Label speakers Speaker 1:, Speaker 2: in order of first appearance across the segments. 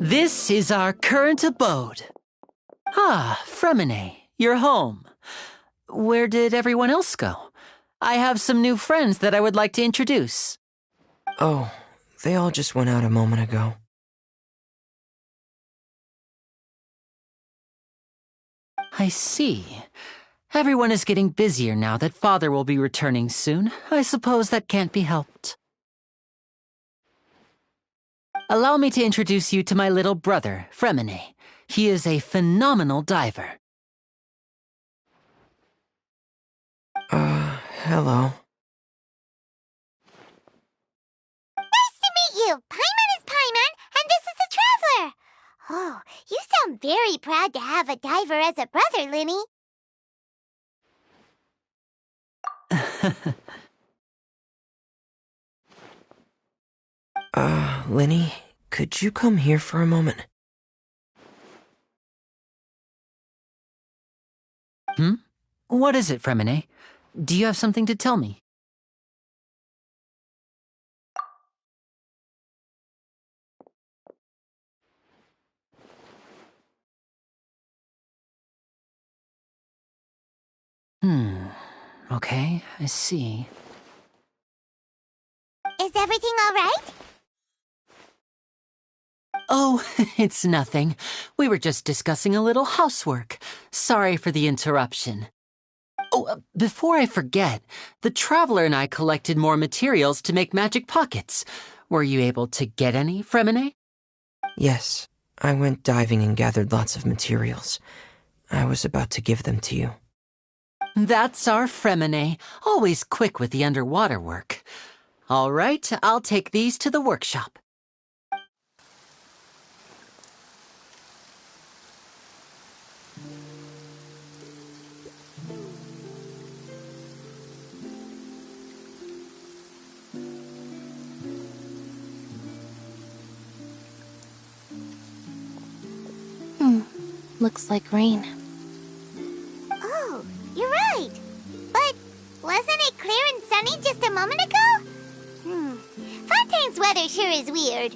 Speaker 1: This is our current abode. Ah, Fremine, you're home. Where did everyone else go? I have some new friends that I would like to introduce.
Speaker 2: Oh, they all just went out a moment ago.
Speaker 1: I see. Everyone is getting busier now that Father will be returning soon. I suppose that can't be helped. Allow me to introduce you to my little brother, Fremine. He is a phenomenal diver.
Speaker 2: Hello.
Speaker 3: Nice to meet you! Paimon is Paimon, and this is the Traveler! Oh, you sound very proud to have a diver as a brother, Linny.
Speaker 2: Linny, could you come here for a moment?
Speaker 1: What is it, Fremine? Do you have something to tell me? Okay, I see.
Speaker 3: Is everything all right?
Speaker 1: Oh, it's nothing. We were just discussing a little housework. Sorry for the interruption. Oh, before I forget, the Traveler and I collected more materials to make magic pockets. Were you able to get any, Fremine?
Speaker 2: Yes, I went diving and gathered lots of materials. I was about to give them to you.
Speaker 1: That's our Fremine, always quick with the underwater work. All right, I'll take these to the workshop.
Speaker 4: Looks like rain.
Speaker 3: Oh, you're right. But wasn't it clear and sunny just a moment ago? Fontaine's weather sure is weird.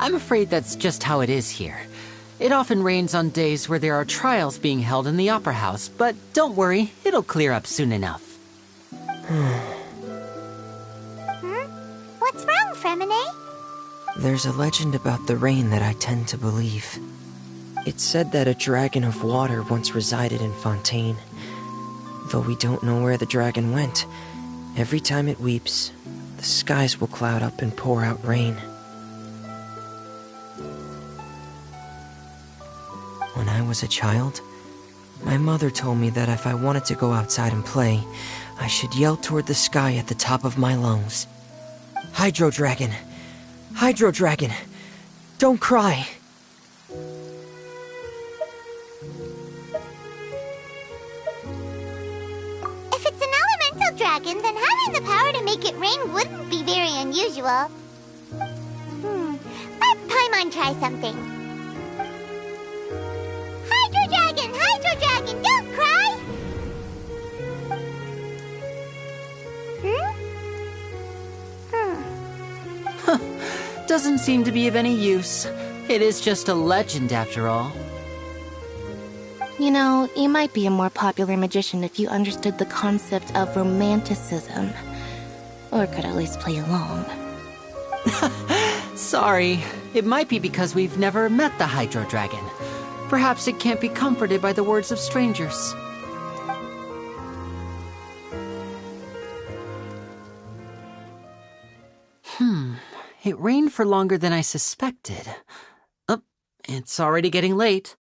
Speaker 1: I'm afraid that's just how it is here. It often rains on days where there are trials being held in the Opera House, but don't worry, it'll clear up soon enough.
Speaker 3: What's wrong, Fremine?
Speaker 2: There's a legend about the rain that I tend to believe. It's said that a dragon of water once resided in Fontaine. Though we don't know where the dragon went, every time it weeps, the skies will cloud up and pour out rain. When I was a child, my mother told me that if I wanted to go outside and play, I should yell toward the sky at the top of my lungs. Hydro Dragon! Hydro Dragon! Don't cry!
Speaker 3: If it's an elemental dragon, then having the power to make it rain wouldn't be very unusual. Let Paimon try something. Hydro Dragon! Hydro Dragon! Don't cry!
Speaker 1: Doesn't seem to be of any use. It is just a legend after all.
Speaker 4: You know, you might be a more popular magician if you understood the concept of romanticism. Or could at least play along.
Speaker 1: Sorry, it might be because we've never met the Hydro Dragon. Perhaps it can't be comforted by the words of strangers. It rained for longer than I suspected. Oh, it's already getting late.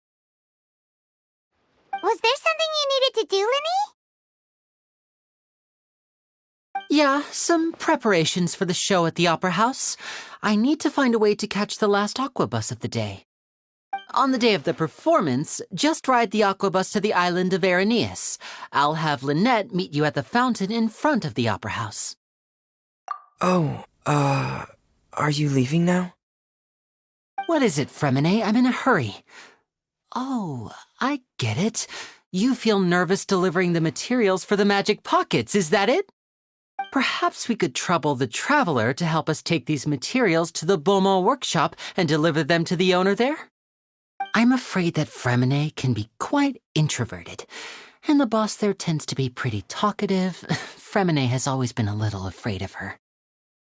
Speaker 3: Was there something you needed to do, Linny?
Speaker 1: Yeah, some preparations for the show at the Opera House. I need to find a way to catch the last aqua bus of the day. On the day of the performance, just ride the aqua bus to the island of Araneus. I'll have Lynette meet you at the fountain in front of the Opera House.
Speaker 2: Oh, are you leaving now?
Speaker 1: What is it, Fremine? I'm in a hurry. Oh, I get it. You feel nervous delivering the materials for the magic pockets, is that it? Perhaps we could trouble the traveler to help us take these materials to the Beaumont workshop and deliver them to the owner there. I'm afraid that Fremine can be quite introverted, and the boss there tends to be pretty talkative. Fremine has always been a little afraid of her.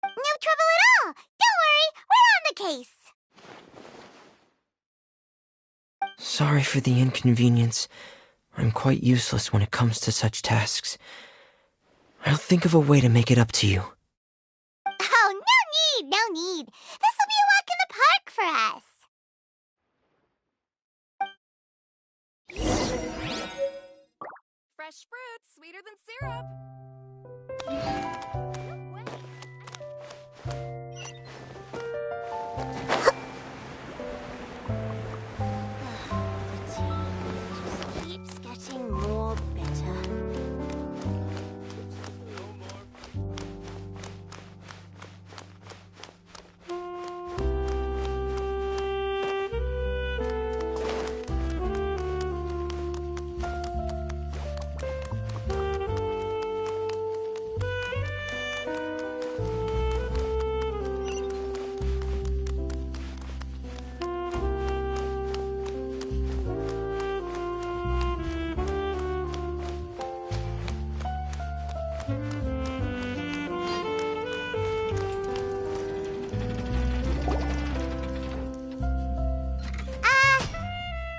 Speaker 3: No trouble at all! Don't worry, we're on the case!
Speaker 2: Sorry for the inconvenience. I'm quite useless when it comes to such tasks. I'll think of a way to make it up to you.
Speaker 3: Oh, no need! This'll be a walk in the park for us!
Speaker 5: Fresh fruit, sweeter than syrup.
Speaker 3: Just keeps getting more bitter.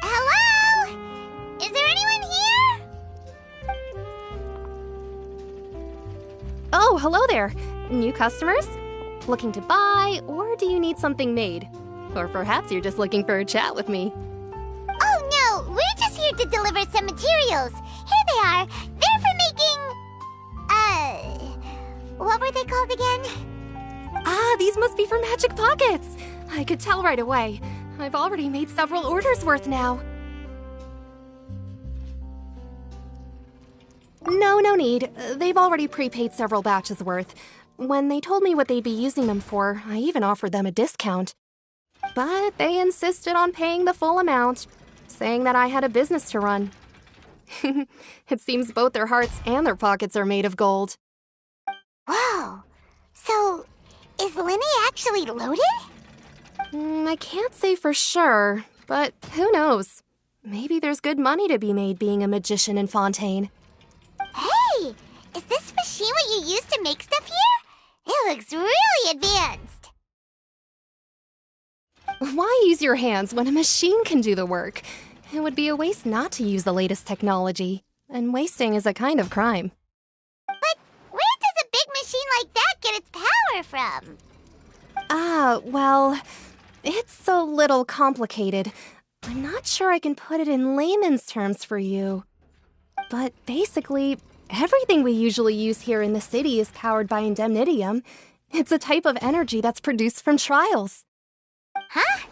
Speaker 3: Hello? Is there anyone here?
Speaker 5: Oh, hello there. New customers? Looking to buy, or do you need something made? Or perhaps you're just looking for a chat with me.
Speaker 3: Oh no, we're just here to deliver some materials. Here they are. They're for making... what were they called again?
Speaker 5: Ah, these must be for magic pockets. I could tell right away. I've already made several orders worth now. No need. They've already prepaid several batches worth. When they told me what they'd be using them for, I even offered them a discount. But they insisted on paying the full amount, saying that I had a business to run. It seems both their hearts and their pockets are made of gold.
Speaker 3: Whoa. So, is Linny actually loaded?
Speaker 5: I can't say for sure, but who knows? Maybe there's good money to be made being a magician in Fontaine.
Speaker 3: Hey! Is this machine what you use to make stuff here? It looks really advanced.
Speaker 5: Why use your hands when a machine can do the work? It would be a waste not to use the latest technology, and wasting is a kind of crime.
Speaker 3: But where does a big machine like that get its power from?
Speaker 5: Well, it's a little complicated. I'm not sure I can put it in layman's terms for you. But basically, everything we usually use here in the city is powered by indemnitium. It's a type of energy that's produced from trials.
Speaker 3: Huh?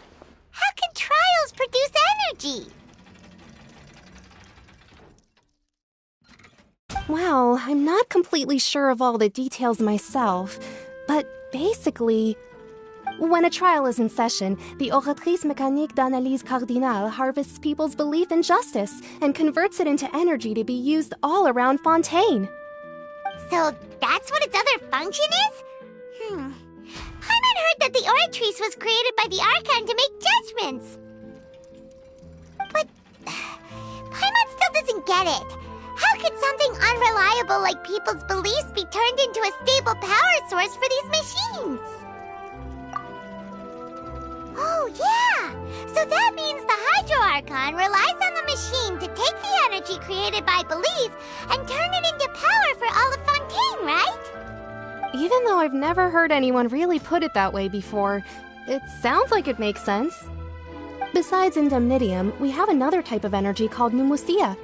Speaker 3: How can trials produce energy?
Speaker 5: Well, I'm not completely sure of all the details myself, but basically, when a trial is in session, the Oratrice Mécanique d'Analyse Cardinale harvests people's belief in justice and converts it into energy to be used all around Fontaine.
Speaker 3: So that's what its other function is? Paimon heard that the Oratrice was created by the Archon to make judgments. But Paimon still doesn't get it. How could something unreliable like people's beliefs be turned into a stable power source for these machines? Oh, yeah! So that means the Hydro Archon relies on the machine to take the energy created by belief and turn it into power for all of Fontaine, right?
Speaker 5: Even though I've never heard anyone really put it that way before, it sounds like it makes sense. Besides indemnitium, we have another type of energy called pneumosia.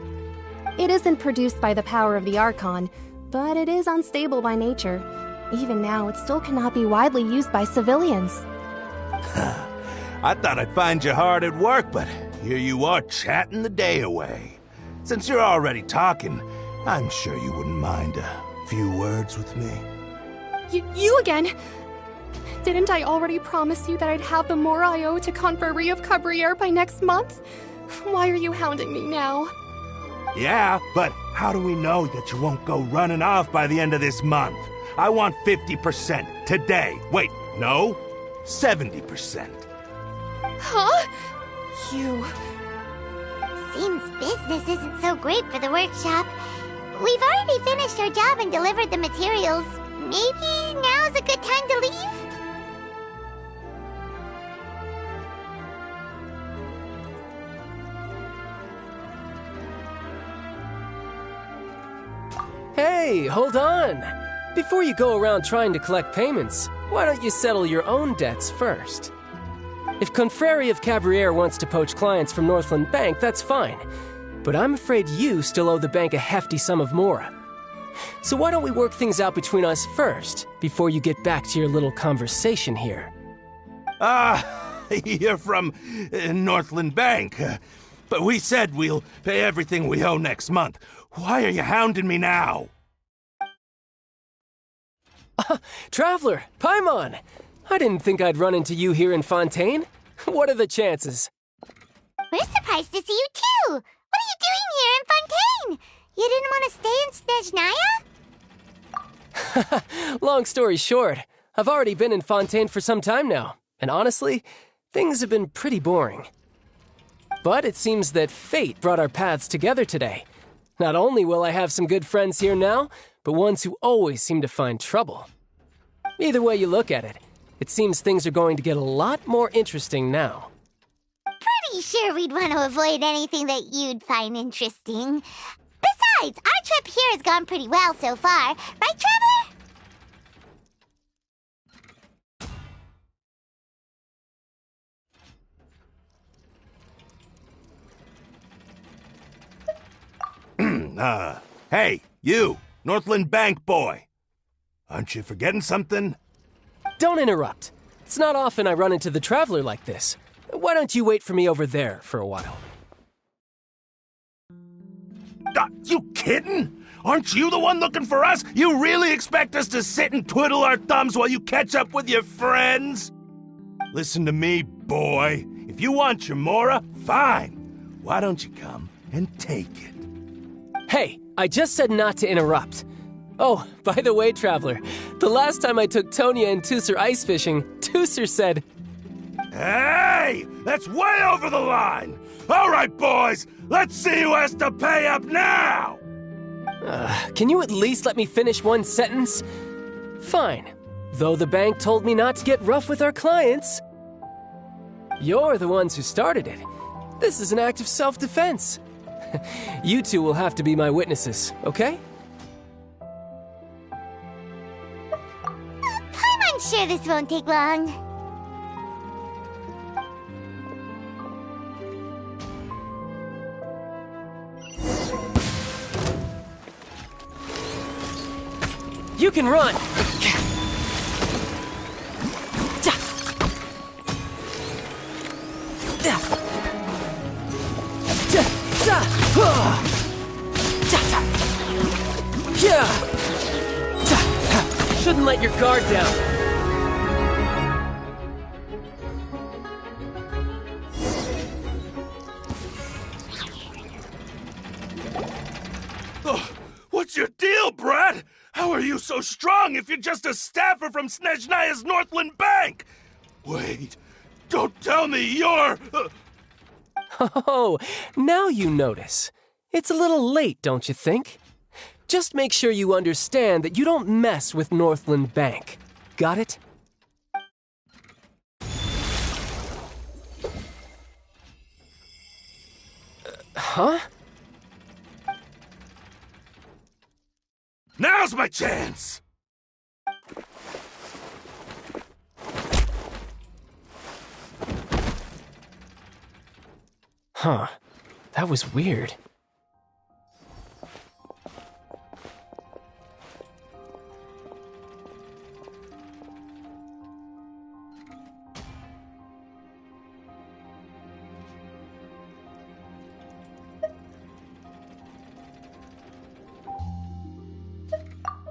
Speaker 5: It isn't produced by the power of the Archon, but it is unstable by nature. Even now, it still cannot be widely used by civilians.
Speaker 6: I thought I'd find you hard at work, but here you are chatting the day away. Since you're already talking, I'm sure you wouldn't mind a few words with me.
Speaker 5: You again? Didn't I already promise you that I'd have the more I owe to Confrérie of Cabriere by next month? Why are you hounding me now?
Speaker 6: Yeah, but how do we know that you won't go running off by the end of this month? I want 50% today. Wait, no, 70%.
Speaker 5: Huh? You...
Speaker 3: Seems business isn't so great for the workshop. We've already finished our job and delivered the materials. Maybe now's a good time to leave?
Speaker 7: Hey, hold on! Before you go around trying to collect payments, why don't you settle your own debts first? If Confrere of Cabriere wants to poach clients from Northland Bank, that's fine. But I'm afraid you still owe the bank a hefty sum of mora. So why don't we work things out between us first, before you get back to your little conversation here?
Speaker 6: You're from Northland Bank. But we said we'll pay everything we owe next month. Why are you hounding me now?
Speaker 7: Traveler, Paimon! I didn't think I'd run into you here in Fontaine. What are the chances?
Speaker 3: We're surprised to see you too! What are you doing here in Fontaine? You didn't want to stay in Snezhnaya?
Speaker 7: Long story short, I've already been in Fontaine for some time now, and honestly, things have been pretty boring. But it seems that fate brought our paths together today. Not only will I have some good friends here now, but ones who always seem to find trouble. Either way you look at it, it seems things are going to get a lot more interesting now.
Speaker 3: Pretty sure we'd want to avoid anything that you'd find interesting. Besides, our trip here has gone pretty well so far. Right,
Speaker 6: Traveler? Hey, you, Northland Bank boy. Aren't you forgetting something?
Speaker 7: Don't interrupt. It's not often I run into the Traveler like this. Why don't you wait for me over there for a while?
Speaker 6: You kidding? Aren't you the one looking for us? You really expect us to sit and twiddle our thumbs while you catch up with your friends? Listen to me, boy. If you want your mora, fine. Why don't you come and take it?
Speaker 7: Hey, I just said not to interrupt. Oh, by the way, Traveler, the last time I took Tonya and Tusser ice fishing, Tusser said...
Speaker 6: Hey! That's way over the line! All right, boys, let's see who has to pay up now!
Speaker 7: Can you at least let me finish one sentence? Fine. Though the bank told me not to get rough with our clients. You're the ones who started it. This is an act of self-defense. You two will have to be my witnesses, okay?
Speaker 3: I'm sure this won't take long.
Speaker 7: You can run! Shouldn't let your guard down.
Speaker 6: What's your deal, Brad? How are you so strong if you're just a staffer from Snezhnaya's Northland Bank? Wait, don't tell me you're...
Speaker 7: Oh, now you notice. It's a little late, don't you think? Just make sure you understand that you don't mess with Northland Bank. Got it? Huh?
Speaker 6: Now's my chance!
Speaker 7: Huh. That was weird.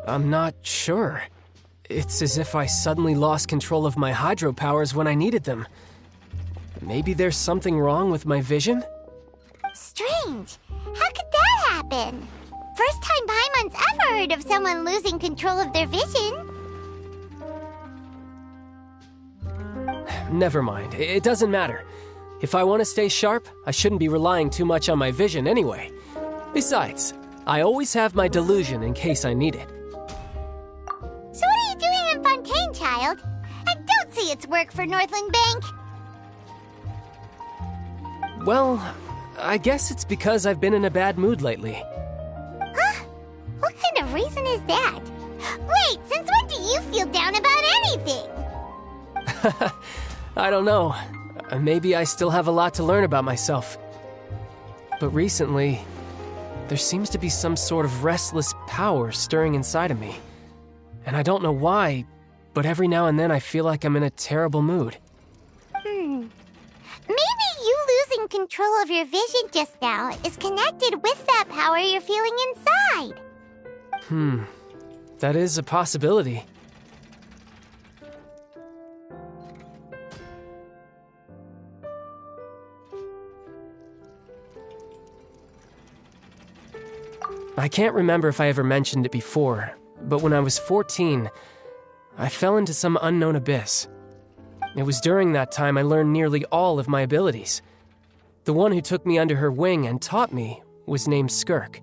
Speaker 7: I'm not sure. It's as if I suddenly lost control of my hydro powers when I needed them. Maybe there's something wrong with my vision?
Speaker 3: Strange. How could that happen? First time Paimon's ever heard of someone losing control of their vision.
Speaker 7: Never mind. It doesn't matter. If I want to stay sharp, I shouldn't be relying too much on my vision anyway. Besides, I always have my delusion in case I need it.
Speaker 3: So what are you doing in Fontaine, child? I don't see its work for Northland Bank.
Speaker 7: Well, I guess it's because I've been in a bad mood lately.
Speaker 3: Huh? What kind of reason is that? Wait, since when do you feel down about anything?
Speaker 7: I don't know. Maybe I still have a lot to learn about myself. But recently, there seems to be some sort of restless power stirring inside of me. And I don't know why, but every now and then I feel like I'm in a terrible mood.
Speaker 3: Maybe you losing control of your vision just now is connected with that power you're feeling inside.
Speaker 7: That is a possibility. I can't remember if I ever mentioned it before, but when I was 14, I fell into some unknown abyss. It was during that time I learned nearly all of my abilities. The one who took me under her wing and taught me was named Skirk.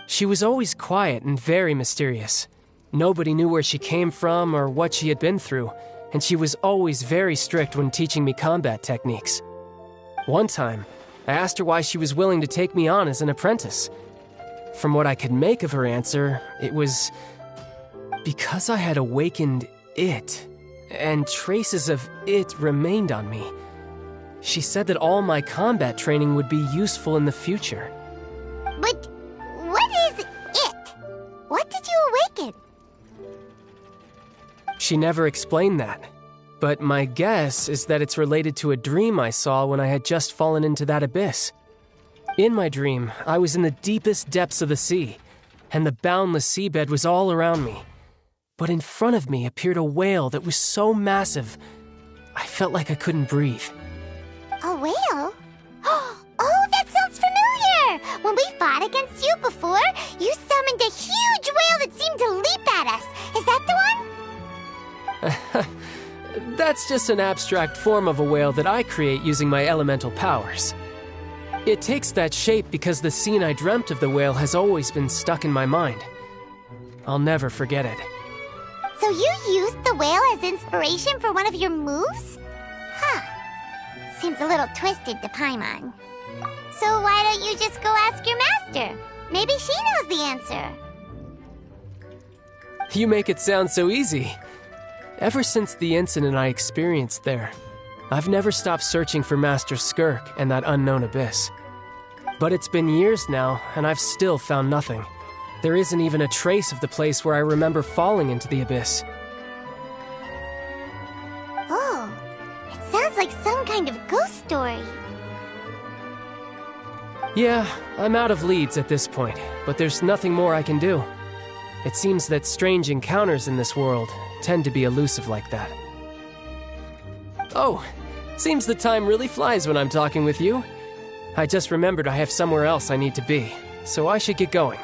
Speaker 7: She was always quiet and very mysterious. Nobody knew where she came from or what she had been through, and she was always very strict when teaching me combat techniques. One time, I asked her why she was willing to take me on as an apprentice. From what I could make of her answer, it was because I had awakened it, and traces of it remained on me. She said that all my combat training would be useful in the future.
Speaker 3: But what is it? What did you awaken?
Speaker 7: She never explained that, but my guess is that it's related to a dream I saw when I had just fallen into that abyss. In my dream, I was in the deepest depths of the sea, and the boundless seabed was all around me. But in front of me appeared a whale that was so massive, I felt like I couldn't breathe.
Speaker 3: A whale? Oh, that sounds familiar! When we fought against you before, you summoned a huge whale that seemed to leap at us. Is that the one?
Speaker 7: That's just an abstract form of a whale that I create using my elemental powers. It takes that shape because the scene I dreamt of the whale has always been stuck in my mind. I'll never forget it.
Speaker 3: So you used the whale as inspiration for one of your moves? Huh. Seems a little twisted to Paimon. So why don't you just go ask your master? Maybe she knows the answer.
Speaker 7: You make it sound so easy. Ever since the incident I experienced there, I've never stopped searching for Master Skirk and that unknown abyss. But it's been years now, and I've still found nothing. There isn't even a trace of the place where I remember falling into the abyss.
Speaker 3: Oh, it sounds like some kind of ghost story.
Speaker 7: Yeah, I'm out of leads at this point, but there's nothing more I can do. It seems that strange encounters in this world tend to be elusive like that. Oh, seems the time really flies when I'm talking with you. I just remembered I have somewhere else I need to be, so I should get going.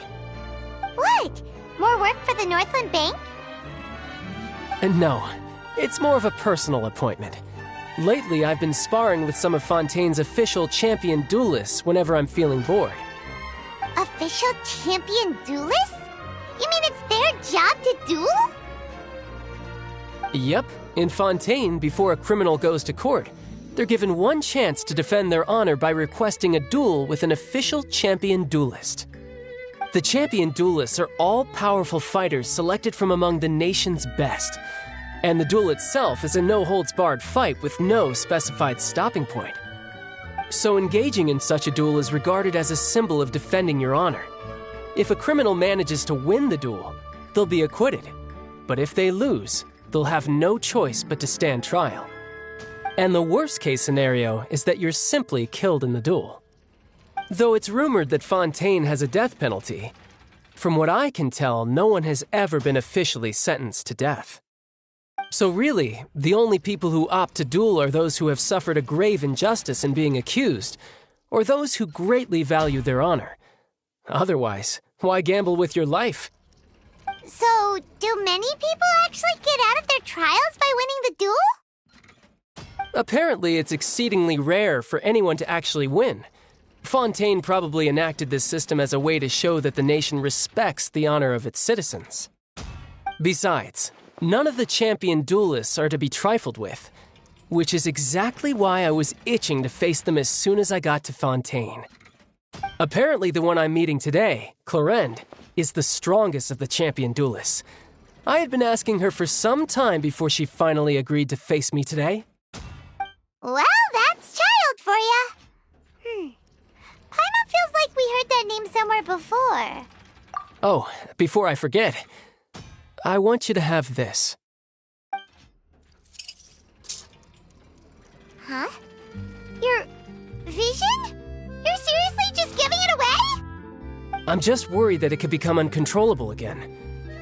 Speaker 3: What? More work for the Northland Bank?
Speaker 7: And no, it's more of a personal appointment. Lately, I've been sparring with some of Fontaine's official champion duelists whenever I'm feeling bored.
Speaker 3: Official champion duelists? You mean it's their job to duel?
Speaker 7: Yep, in Fontaine, before a criminal goes to court, they're given one chance to defend their honor by requesting a duel with an official champion duelist. The champion duelists are all-powerful fighters selected from among the nation's best, and the duel itself is a no-holds-barred fight with no specified stopping point. So engaging in such a duel is regarded as a symbol of defending your honor. If a criminal manages to win the duel, they'll be acquitted. But if they lose, they'll have no choice but to stand trial. And the worst-case scenario is that you're simply killed in the duel. Though it's rumored that Fontaine has a death penalty, from what I can tell, no one has ever been officially sentenced to death. So really, the only people who opt to duel are those who have suffered a grave injustice in being accused, or those who greatly value their honor. Otherwise, Why gamble with your life?
Speaker 3: So, do many people actually get out of their trials by winning the duel?
Speaker 7: Apparently, it's exceedingly rare for anyone to actually win. Fontaine probably enacted this system as a way to show that the nation respects the honor of its citizens. Besides, none of the champion duelists are to be trifled with, which is exactly why I was itching to face them as soon as I got to Fontaine. Apparently, the one I'm meeting today, Clorinde, is the strongest of the champion duelists. I had been asking her for some time before she finally agreed to face me today.
Speaker 3: Well, that's child for ya. Paimon feels like we heard that name somewhere before.
Speaker 7: Oh, before I forget, I want you to have this.
Speaker 3: Huh? Your vision? You're seriously just giving it away?
Speaker 7: I'm just worried that it could become uncontrollable again.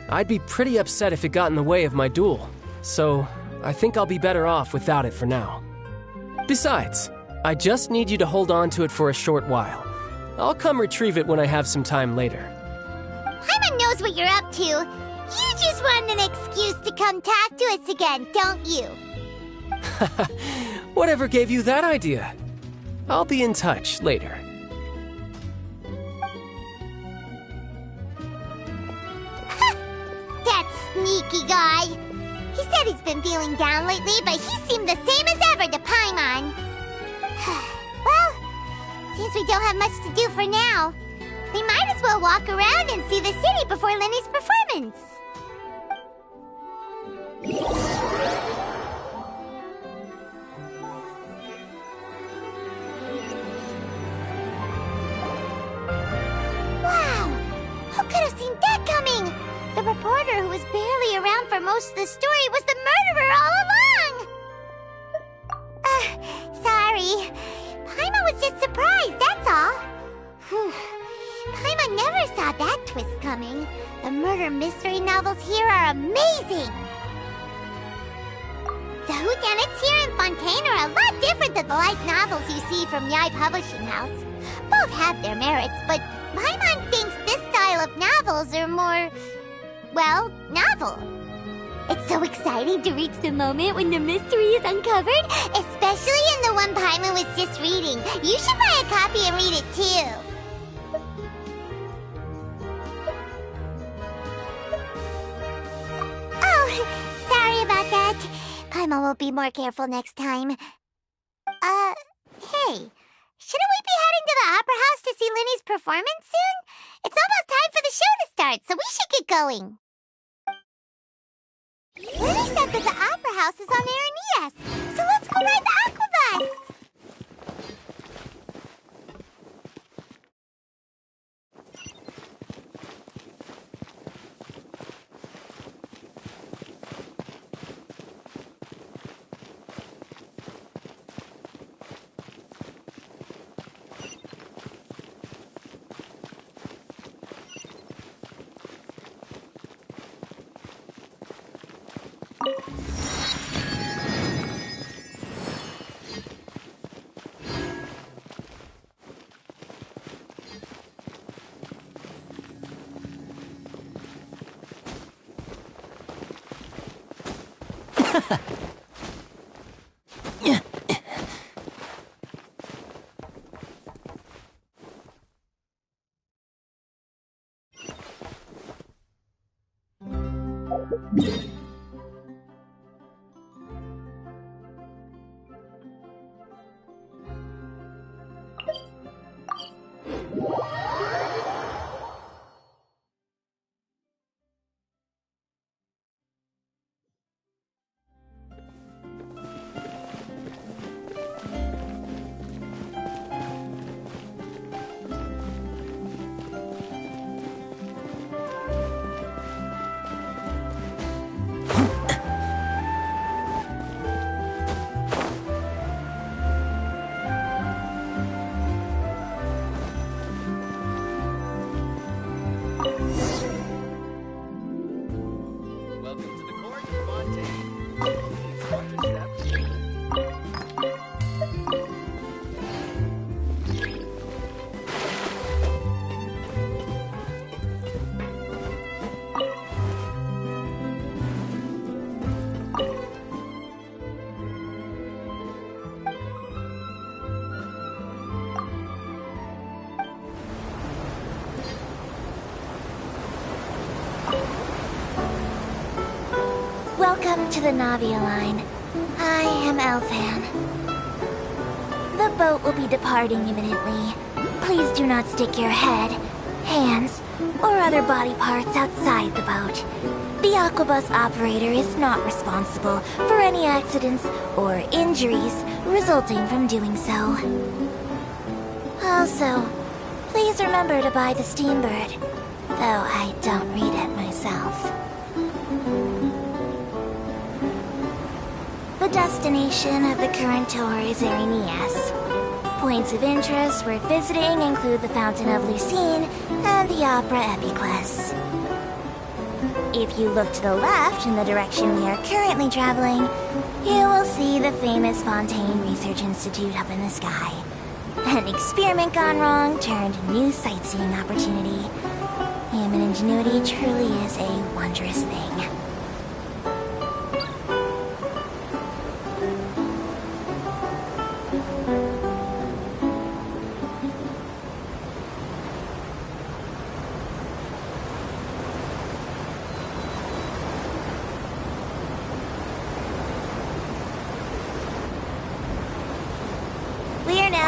Speaker 7: I'd be pretty upset if it got in the way of my duel, so I think I'll be better off without it for now. Besides, I just need you to hold on to it for a short while. I'll come retrieve it when I have some time later.
Speaker 3: Paimon knows what you're up to. You just want an excuse to come talk to us again, don't you?
Speaker 7: Whatever gave you that idea? I'll be in touch later.
Speaker 3: That sneaky guy. He said he's been feeling down lately, but he seemed the same as ever to Paimon. Well, since we don't have much to do for now, we might as well walk around and see the city before Lenny's performance. Wow! Who could have seen that coming? The reporter who was barely around for most of the story was the murderer all along! Sorry. Paimon was just surprised, that's all. Paimon never saw that twist coming. The murder mystery novels here are amazing! The whodunits here in Fontaine are a lot different than the light novels you see from Yai Publishing House. Both have their merits, but Paimon thinks this style of novels are more, well, novel. It's so exciting to reach the moment when the mystery is uncovered, especially in the one Paimon was just reading. You should buy a copy and read it too. Oh, sorry about that. Paimon will be more careful next time. Hey, shouldn't we be heading to the Opera House to see Linny's performance soon? It's almost time for the show to start, so we should get going. Linny said that the Opera House is on Areneas, so let's go ride the Aquabus! Welcome to the Navia line. I am Elfan. The boat will be departing imminently. Please do not stick your head, hands, or other body parts outside the boat. The Aquabus operator is not responsible for any accidents or injuries resulting from doing so. Also, please remember to buy the Steambird, though I don't read it myself. The destination of the current tour is Arenias. Points of interest worth visiting include the Fountain of Lucine and the Opera Epiclese. If you look to the left in the direction we are currently traveling, you will see the famous Fontaine Research Institute up in the sky. An experiment gone wrong turned new sightseeing opportunity. Human ingenuity truly is a wondrous thing.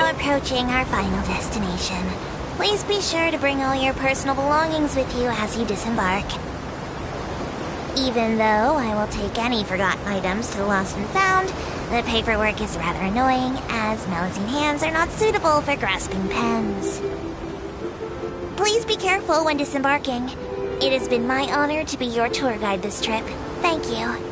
Speaker 3: Approaching our final destination. Please be sure to bring all your personal belongings with you as you disembark. Even though I will take any forgotten items to the lost and found, the paperwork is rather annoying, as Melusine hands are not suitable for grasping pens. Please be careful when disembarking. It has been my honor to be your tour guide this trip. Thank you.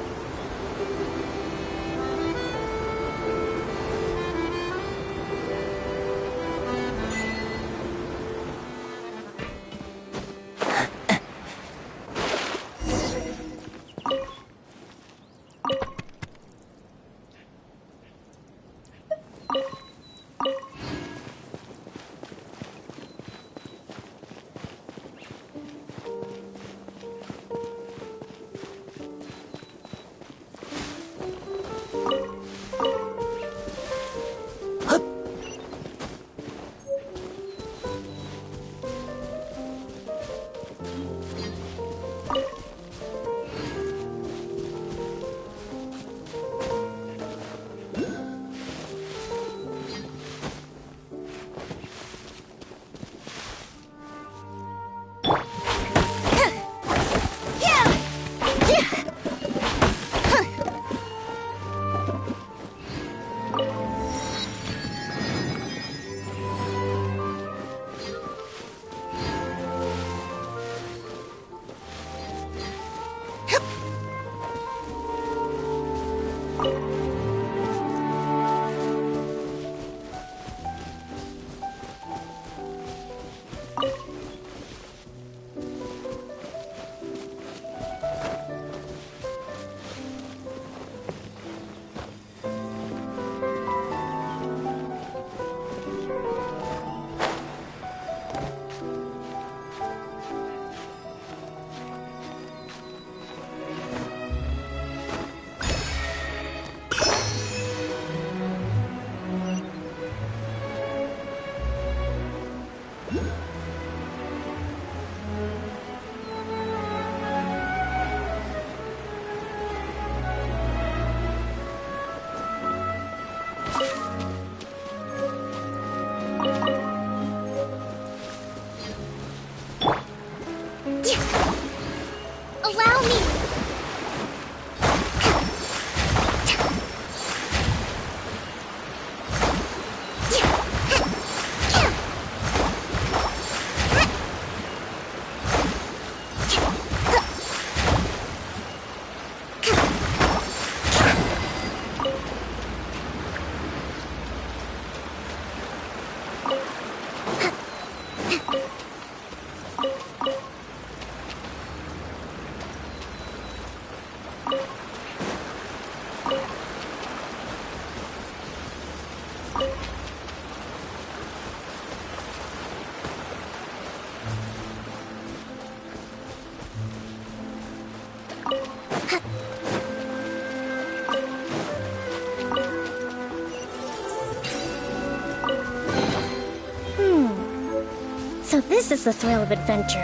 Speaker 8: So this is the thrill of adventure.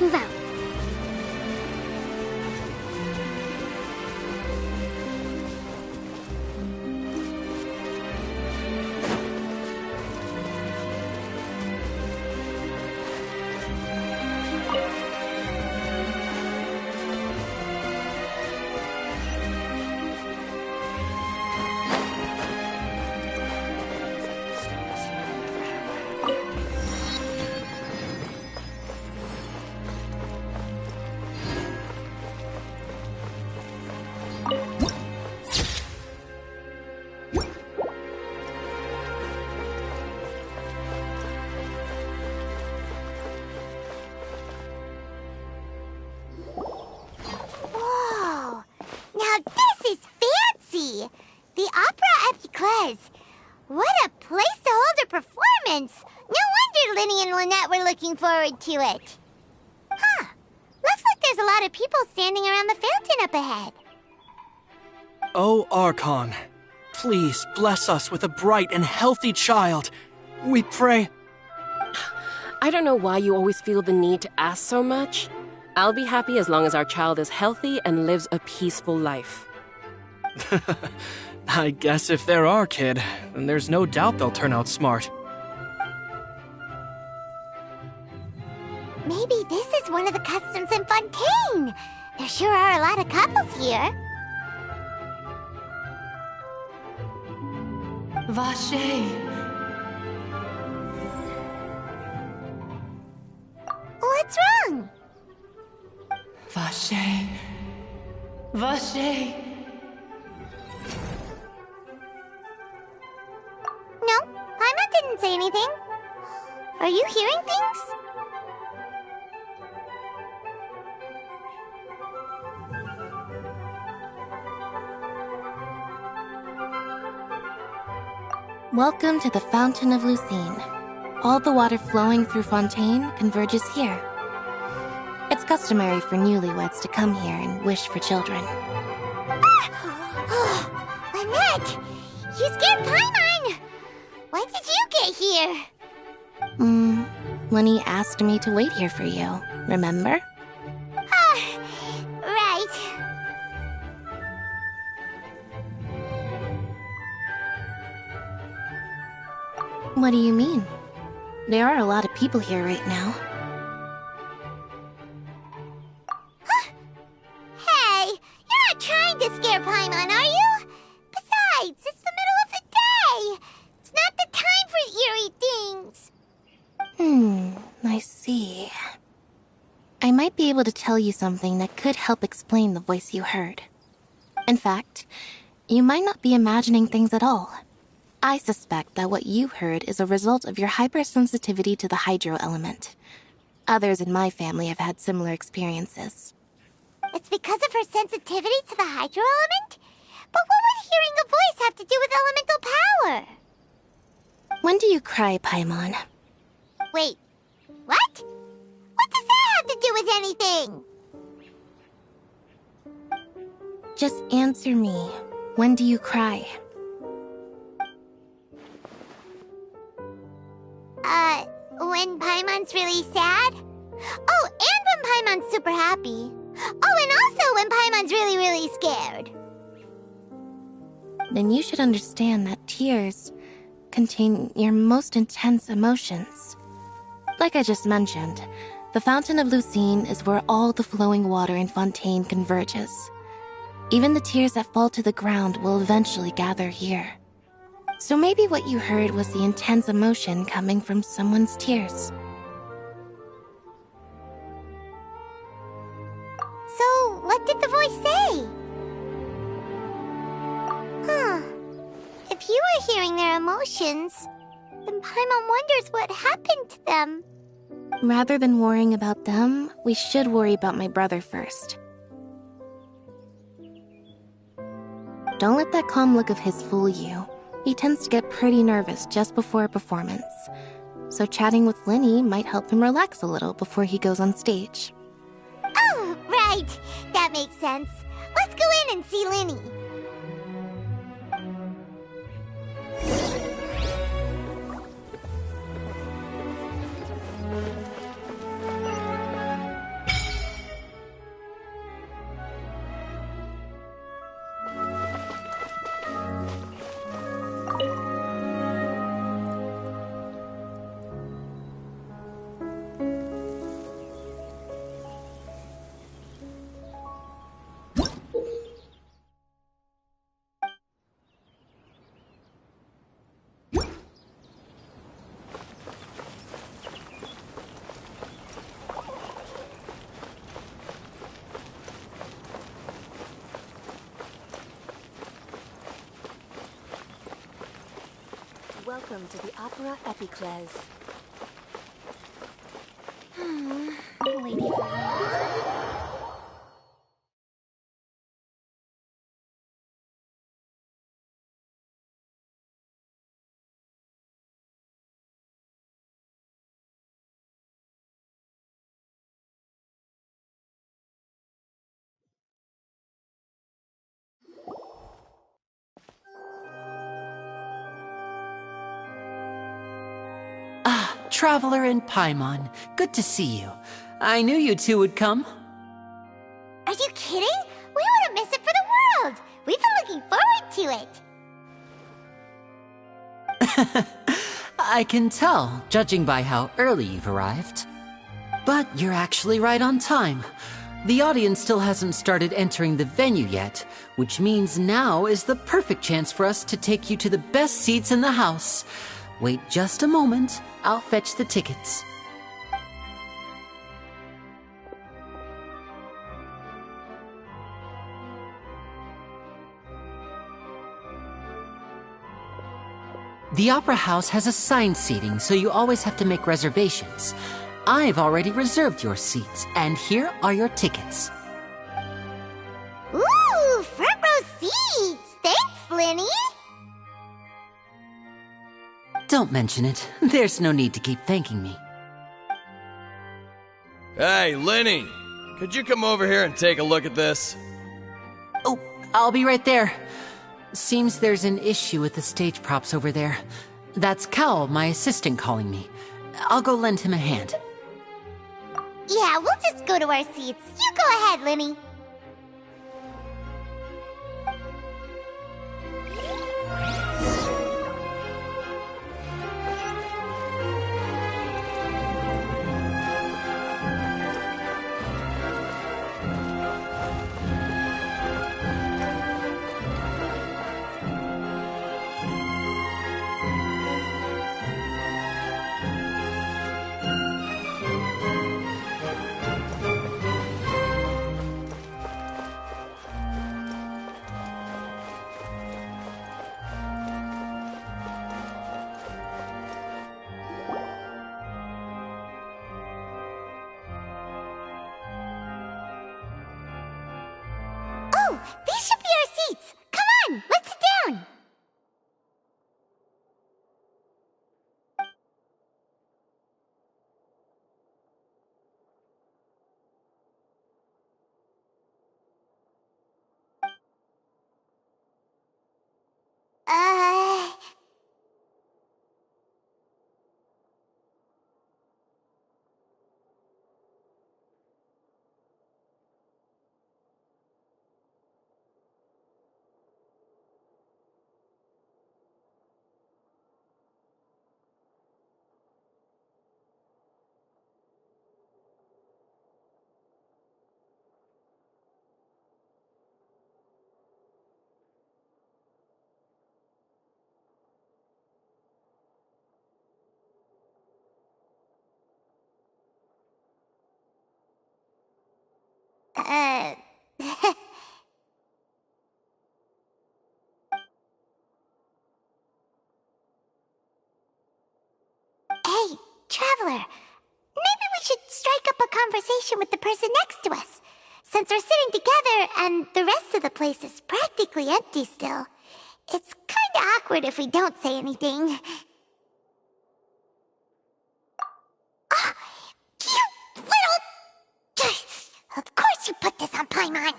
Speaker 8: let's move out.
Speaker 3: Whoa! Now this is fancy! The Opera at Eclairs. What a place to hold a performance! No wonder Linny and Lynette were looking forward to it. Huh. Looks like there's a lot of people standing around the fountain up ahead.
Speaker 9: O Archon, please bless us with a bright and healthy child. We pray.
Speaker 10: I don't know why you always feel the need to ask so much. I'll be happy as long as our child is healthy and lives a peaceful life.
Speaker 9: I guess if they're our kid, then there's no doubt they'll turn out smart.
Speaker 3: Maybe this is one of the customs in Fontaine. There sure are a lot of couples here.
Speaker 11: Vache.
Speaker 3: What's wrong?
Speaker 11: Vache. Vache.
Speaker 3: No, Paimon didn't say anything. Are you hearing things?
Speaker 4: Welcome to the Fountain of Lucine. All the water flowing through Fontaine converges here. It's customary for newlyweds to come here and wish for children.
Speaker 3: Lynette! You scared Paimon! When did you get here?
Speaker 4: Lenny asked me to wait here for you, remember?
Speaker 3: Right.
Speaker 4: What do you mean? There are a lot of people here right now.
Speaker 3: Hey, you're not trying to scare Paimon, are you? Besides, it's the middle of the day. It's not the time for eerie things.
Speaker 4: I see. I might be able to tell you something that could help explain the voice you heard. In fact, you might not be imagining things at all. I suspect that what you heard is a result of your hypersensitivity to the hydro element. Others in my family have had similar experiences.
Speaker 3: It's because of her sensitivity to the hydro element? But what would hearing a voice have to do with elemental power?
Speaker 4: When do you cry, Paimon?
Speaker 3: Wait, what? What does that have to do with anything?
Speaker 4: Just answer me. When do you cry?
Speaker 3: When Paimon's really sad? Oh, and when Paimon's super happy. Oh, and also when Paimon's really, really scared.
Speaker 4: Then you should understand that tears contain your most intense emotions. Like I just mentioned, the Fountain of Lucine is where all the flowing water in Fontaine converges. Even the tears that fall to the ground will eventually gather here. So maybe what you heard was the intense emotion coming from someone's tears.
Speaker 3: So, what did the voice say? If you were hearing their emotions, then Paimon wonders what happened to them.
Speaker 4: Rather than worrying about them, we should worry about my brother first. Don't let that calm look of his fool you. He tends to get pretty nervous just before a performance. So chatting with Linny might help him relax a little before he goes on stage.
Speaker 3: Oh, right. That makes sense. Let's go in and see Linny.
Speaker 4: Welcome to the Opera Epiclese.
Speaker 3: Lady
Speaker 1: Traveler and Paimon, good to see you. I knew you two would come.
Speaker 3: Are you kidding? We wouldn't miss it for the world! We've been looking forward to it!
Speaker 1: I can tell, judging by how early you've arrived. But you're actually right on time. The audience still hasn't started entering the venue yet, which means now is the perfect chance for us to take you to the best seats in the house. Wait just a moment, I'll fetch the tickets. The Opera House has assigned seating, so you always have to make reservations. I've already reserved your seats, and here are your tickets.
Speaker 3: Ooh, front row seats! Thanks, Linny!
Speaker 1: Don't mention it. There's no need to keep thanking me.
Speaker 11: Hey, Lenny! Could you come over here and take a look at this?
Speaker 1: Oh, I'll be right there. Seems there's an issue with the stage props over there. That's Cal, my assistant, calling me. I'll go lend him a hand.
Speaker 3: Yeah, we'll just go to our seats. You go ahead, Linny. Oh, these should be our seats. Come on, let's sit down. Uh... Uh... Hey, Traveler. Maybe we should strike up a conversation with the person next to us. Since we're sitting together and the rest of the place is practically empty still, it's kinda awkward if we don't say anything. Ah, you little... Of course you put this on Paimon.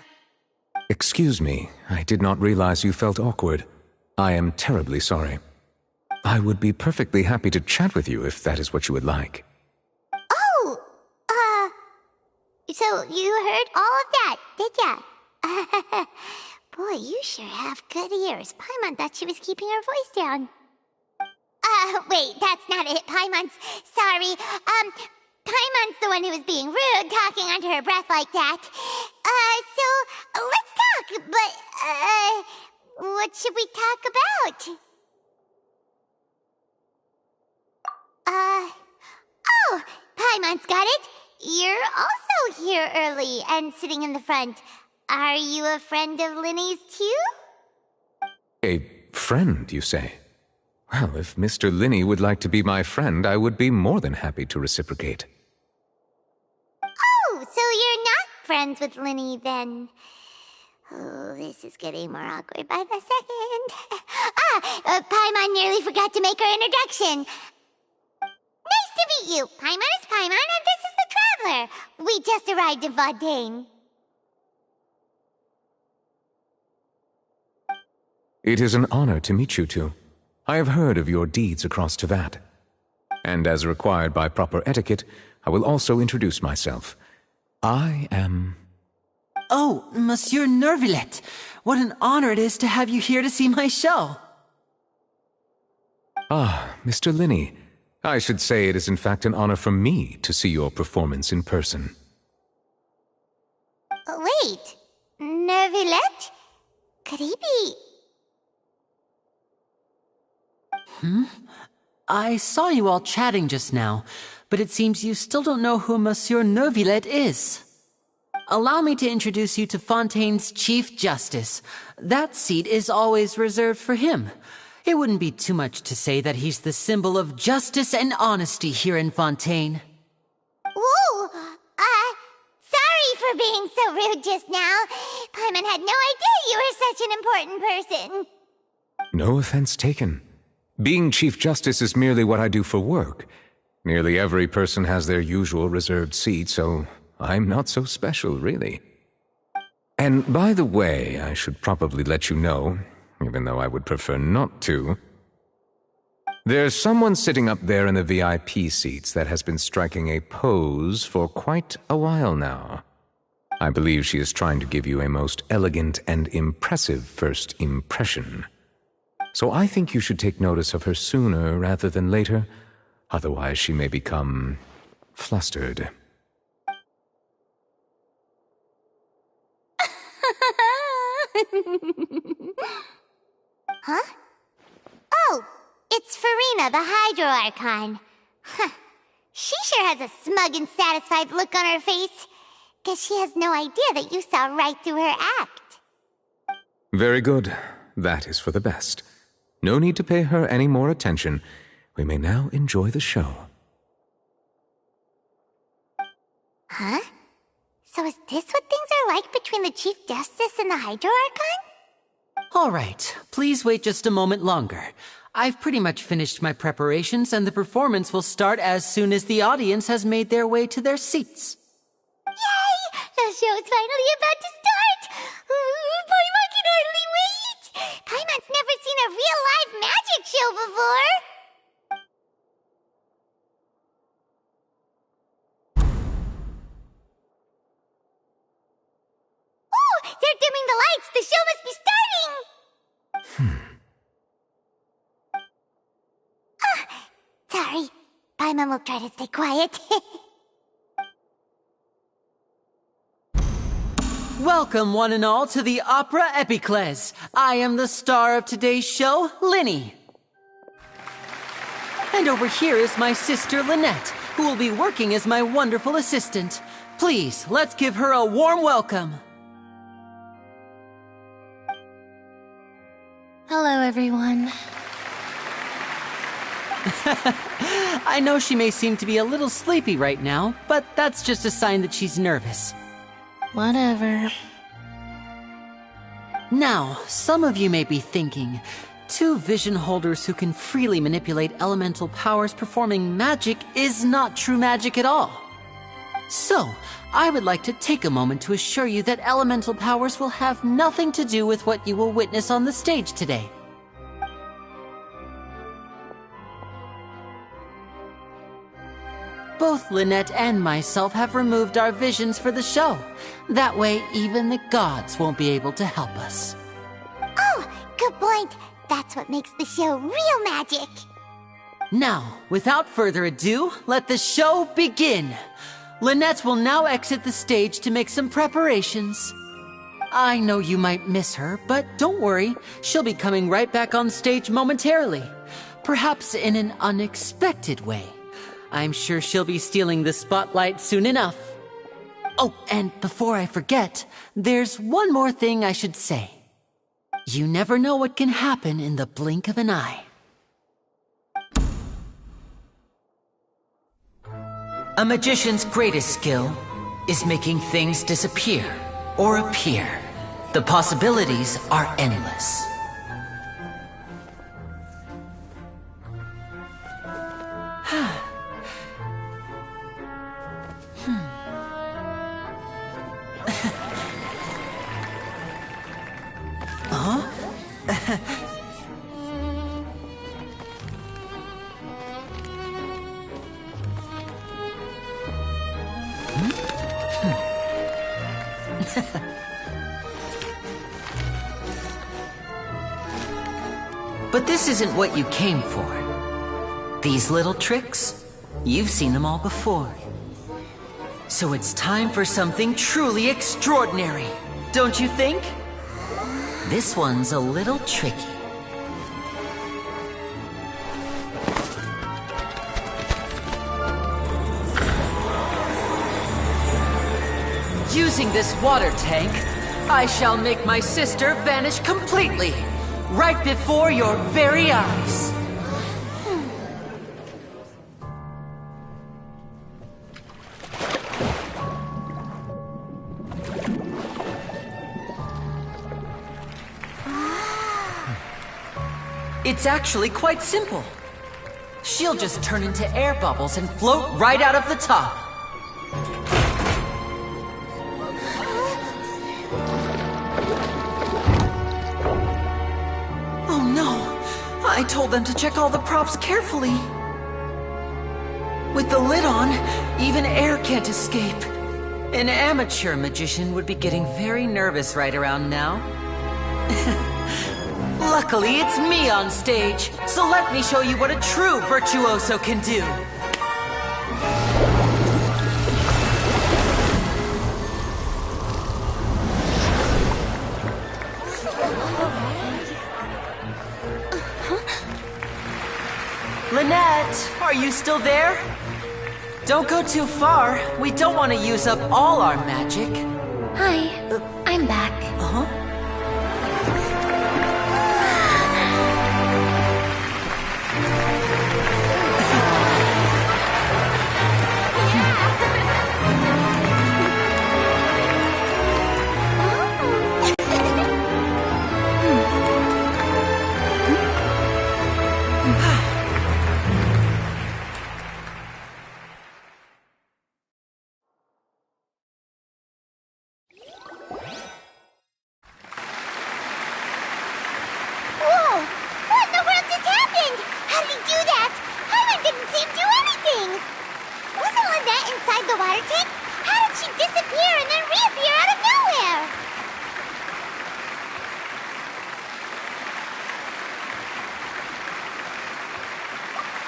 Speaker 12: Excuse me, I did not realize you felt awkward. I am terribly sorry. I would be perfectly happy to chat with you if that is what you would like.
Speaker 3: Oh, so you heard all of that, did ya? Boy, you sure have good ears. Paimon thought she was keeping her voice down. Wait, that's not it, Paimon's... Sorry, Paimon's the one who was being rude, talking under her breath like that. So, let's talk, but, what should we talk about? Oh, Paimon's got it. You're also here early and sitting in the front. Are you a friend of Linny's too?
Speaker 12: A friend, you say? Well, if Mr. Linney would like to be my friend, I would be more than happy to reciprocate.
Speaker 3: Oh, so you're not friends with Linny then? Oh, this is getting more awkward by the second. Paimon nearly forgot to make her introduction. Nice to meet you. Paimon is Paimon, and this is the Traveler. We just arrived in Fontaine.
Speaker 12: It is an honor to meet you two. I have heard of your deeds across Tevat. And as required by proper etiquette, I will also introduce myself. I am...
Speaker 1: Oh, Monsieur Nervillet. What an honor it is to have you here to see my show.
Speaker 12: Ah, Mr. Linney. I should say it is in fact an honor for me to see your performance in person.
Speaker 3: Wait, Nervillet? Could he be...
Speaker 1: I saw you all chatting just now, but it seems you still don't know who Monsieur Nervillet is. Allow me to introduce you to Fontaine's Chief Justice. That seat is always reserved for him. It wouldn't be too much to say that he's the symbol of justice and honesty here in Fontaine.
Speaker 3: Whoa! Sorry for being so rude just now. Paimon had no idea you were such an important person.
Speaker 12: No offense taken. Being Chief Justice is merely what I do for work. Nearly every person has their usual reserved seat, so I'm not so special, really. And by the way, I should probably let you know, even though I would prefer not to. There's someone sitting up there in the VIP seats that has been striking a pose for quite a while now. I believe she is trying to give you a most elegant and impressive first impression. So I think you should take notice of her sooner rather than later, otherwise she may become flustered.
Speaker 3: Huh? Oh, it's Farina, the Hydro Archon. Huh. She sure has a smug and satisfied look on her face. Guess she has no idea that you saw right through her act.
Speaker 12: Very good. That is for the best. No need to pay her any more attention. We may now enjoy the show.
Speaker 3: Huh? So is this what things are like between the Chief Justice and the Hydro Archon?
Speaker 1: All right, please wait just a moment longer. I've pretty much finished my preparations, and the performance will start as soon as the audience has made their way to their seats.
Speaker 3: Yay! The show's finally about to start! Paimon can hardly wait! Paimon's never seen a real live magic show before! Ooh! They're dimming the lights! The show must be starting! Sorry. Paimon will try to stay quiet.
Speaker 1: Welcome, one and all, to the Opera Epiclese. I am the star of today's show, Linny. And over here is my sister, Lynette, who will be working as my wonderful assistant. Please, let's give her a warm welcome.
Speaker 4: Hello, everyone.
Speaker 1: I know she may seem to be a little sleepy right now, but that's just a sign that she's nervous.
Speaker 4: Whatever.
Speaker 1: Now, some of you may be thinking, two vision holders who can freely manipulate elemental powers performing magic is not true magic at all. So, I would like to take a moment to assure you that elemental powers will have nothing to do with what you will witness on the stage today. Both Lynette and myself have removed our visions for the show. That way, even the gods won't be able to help us.
Speaker 3: Oh, good point. That's what makes the show real magic.
Speaker 1: Now, without further ado, let the show begin. Lynette will now exit the stage to make some preparations. I know you might miss her, but don't worry. She'll be coming right back on stage momentarily. Perhaps in an unexpected way. I'm sure she'll be stealing the spotlight soon enough. Oh, and before I forget, there's one more thing I should say. You never know what can happen in the blink of an eye. A magician's greatest skill is making things disappear or appear. The possibilities are endless. But this isn't what you came for. These little tricks, you've seen them all before. So it's time for something truly extraordinary, don't you think? This one's a little tricky. Using this water tank, I shall make my sister vanish completely, right before your very eyes. It's actually quite simple. She'll just turn into air bubbles and float right out of the top. Oh no! I told them to check all the props carefully. With the lid on, even air can't escape. An amateur magician would be getting very nervous right around now. Luckily, it's me on stage, so let me show you what a true virtuoso can do. Lynette, are you still there? Don't go too far. We don't want to use up all our magic.
Speaker 8: Hi, I'm back.
Speaker 1: Uh-huh.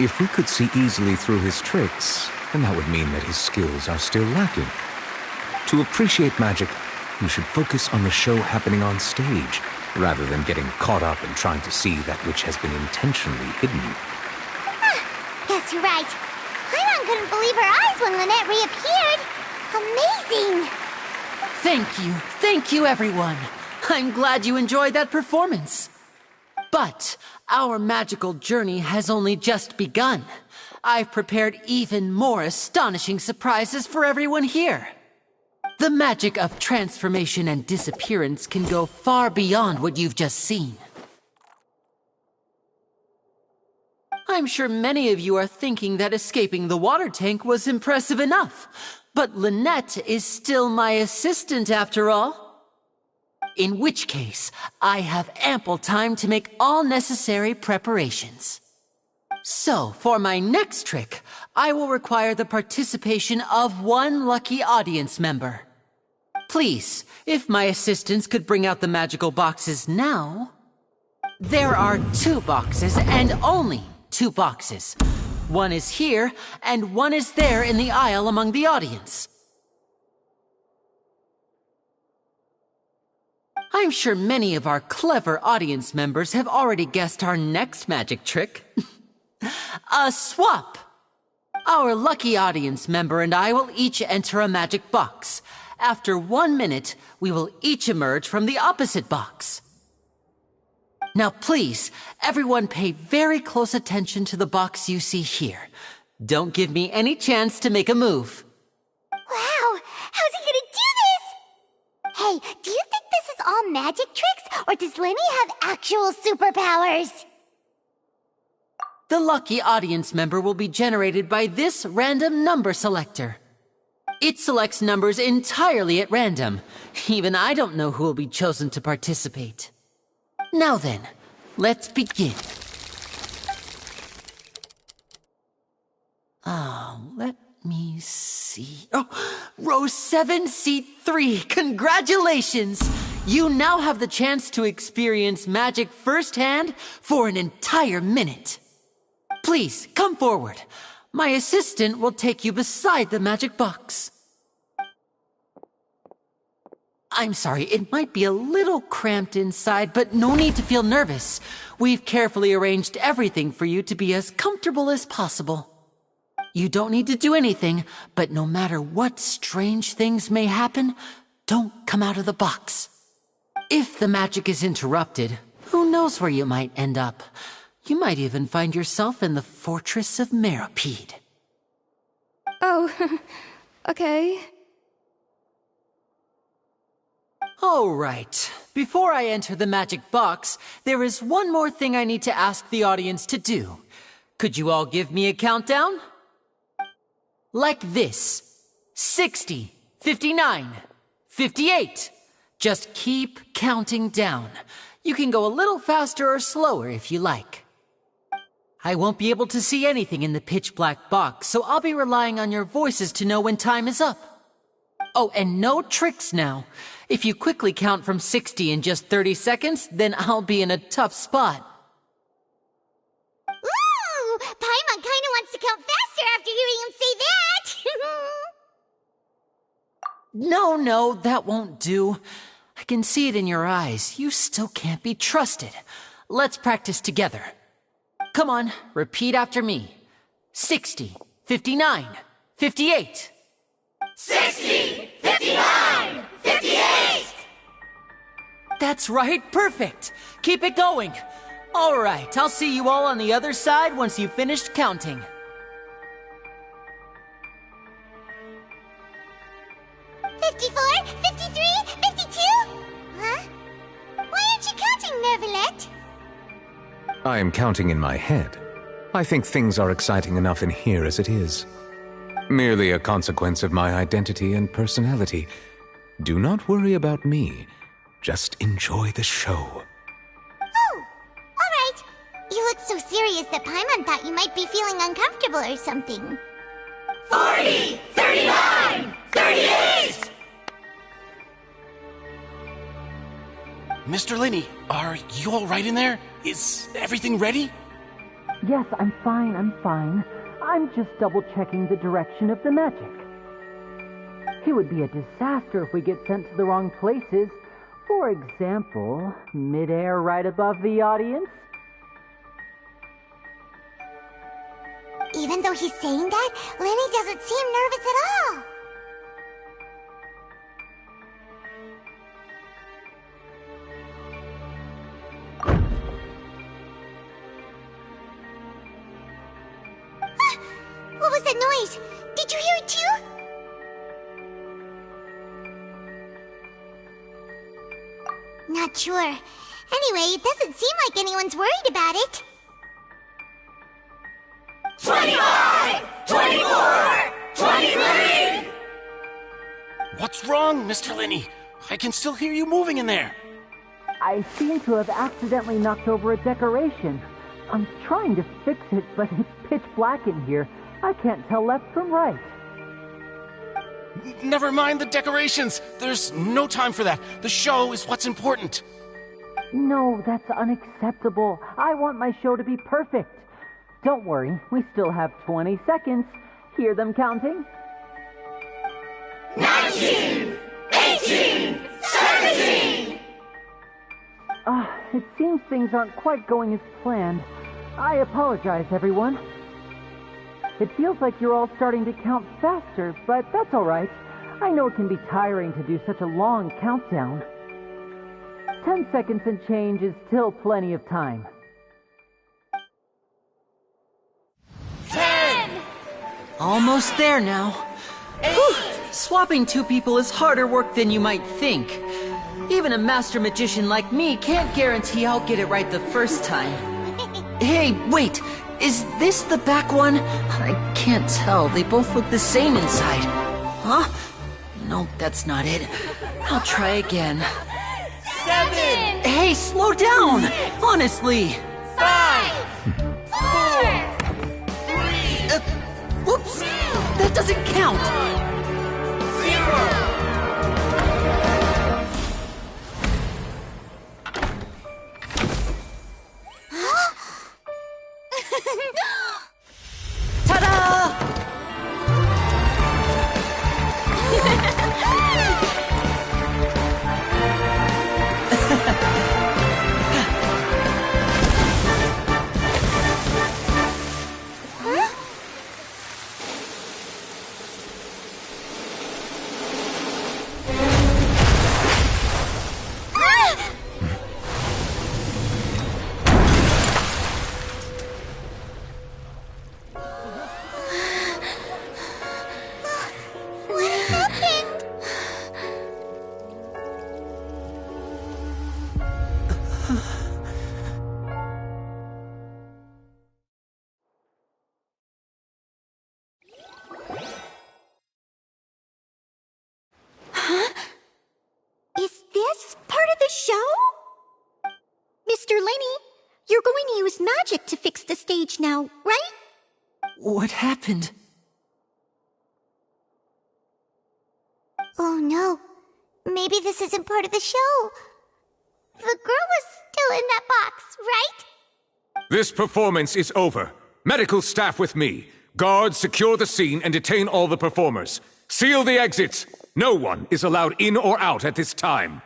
Speaker 12: If we could see easily through his tricks, then that would mean that his skills are still lacking. To appreciate magic, you should focus on the show happening on stage, rather than getting caught up in trying to see that which has been intentionally hidden.
Speaker 3: Guess you're right. Paimon couldn't believe her eyes when Lynette reappeared. Amazing!
Speaker 1: Thank you everyone. I'm glad you enjoyed that performance. But our magical journey has only just begun. I've prepared even more astonishing surprises for everyone here. The magic of transformation and disappearance can go far beyond what you've just seen. I'm sure many of you are thinking that escaping the water tank was impressive enough. But Lynette is still my assistant after all. In which case, I have ample time to make all necessary preparations. So, for my next trick, I will require the participation of one lucky audience member. Please, if my assistants could bring out the magical boxes now. There are 2 boxes, and only 2 boxes. One is here, and one is there in the aisle among the audience. I'm sure many of our clever audience members have already guessed our next magic trick. A swap! Our lucky audience member and I will each enter a magic box. After 1 minute, we will each emerge from the opposite box. Now please, everyone pay very close attention to the box you see here. Don't give me any chance to make a move.
Speaker 3: Wow, how's he gonna do this? Hey, do you think this is all magic tricks, or does Lenny have actual superpowers?
Speaker 1: The lucky audience member will be generated by this random number selector. It selects numbers entirely at random. Even I don't know who will be chosen to participate. Now then, let's begin. Let me see. Oh, row 7, seat 3. Congratulations! You now have the chance to experience magic firsthand for an entire minute. Please, come forward. My assistant will take you beside the magic box. I'm sorry, it might be a little cramped inside, but no need to feel nervous. We've carefully arranged everything for you to be as comfortable as possible. You don't need to do anything, but no matter what strange things may happen, don't come out of the box. If the magic is interrupted, who knows where you might end up? You might even find yourself in the Fortress of Meropide.
Speaker 5: Oh, okay.
Speaker 1: All right. Before I enter the magic box, there is one more thing I need to ask the audience to do. Could you all give me a countdown? Like this. 60, 59, 58. Just keep counting down. You can go a little faster or slower if you like. I won't be able to see anything in the pitch black box, so I'll be relying on your voices to know when time is up. Oh, and no tricks now. If you quickly count from 60 in just 30 seconds, then I'll be in a tough spot.
Speaker 3: Ooh! Paimon kinda wants to count faster after hearing him say that!
Speaker 1: No, that won't do. I can see it in your eyes. You still can't be trusted. Let's practice together. Come on, repeat after me. 60, 59, 58.
Speaker 3: 60, 59, 58!
Speaker 1: That's right, perfect. Keep it going. All right, I'll see you all on the other side once you've finished counting.
Speaker 3: 54, 53, 52? Huh? Why aren't you counting, Nervalet?
Speaker 12: I am counting in my head. I think things are exciting enough in here as it is. Merely a consequence of my identity and personality. Do not worry about me. Just enjoy the show.
Speaker 3: Oh, alright. You look so serious that Paimon thought you might be feeling uncomfortable or something. 40, 39, 38!
Speaker 13: Mr. Linney, are you all right in there? Is everything ready?
Speaker 1: Yes, I'm fine. I'm just double-checking the direction of the magic. It would be a disaster if we get sent to the wrong places. For example, mid-air right above the audience.
Speaker 3: Even though he's saying that, Lenny doesn't seem nervous at all. What was that noise? Did you hear it too? Not sure. Anyway, it doesn't seem like anyone's worried about it.
Speaker 13: 25! 24! 23! What's wrong, Mr. Linney? I can still hear you moving in there.
Speaker 1: I seem to have accidentally knocked over a decoration. I'm trying to fix it, but it's pitch black in here. I can't tell left from right.
Speaker 13: Never mind the decorations. There's no time for that. The show is what's important.
Speaker 1: No, that's unacceptable. I want my show to be perfect. Don't worry, we still have 20 seconds. Hear them counting?
Speaker 3: 19! 18! 17!
Speaker 1: It seems things aren't quite going as planned. I apologize, everyone. It feels like you're all starting to count faster, but that's all right. I know it can be tiring to do such a long countdown. 10 seconds and change is still plenty of time.
Speaker 3: 10,
Speaker 1: Almost there now. Whew. Swapping two people is harder work than you might think. Even a master magician like me can't guarantee I'll get it right the first time. Hey, wait! Is this the back one? I can't tell. They both look the same inside. Huh? No, that's not it. I'll try again.
Speaker 3: 7!
Speaker 1: Hey, slow down! Honestly!
Speaker 3: 5! 4! 3!
Speaker 1: Whoops! That doesn't count!
Speaker 3: 0!
Speaker 1: Ta-da!
Speaker 3: Is this part of the show? Mr. Lenny, you're going to use magic to fix the stage now, right?
Speaker 1: What happened?
Speaker 3: Oh no. Maybe this isn't part of the show. The girl was still in that box, right?
Speaker 12: This performance is over. Medical staff with me. Guards, secure the scene and detain all the performers. Seal the exits. No one is allowed in or out at this time.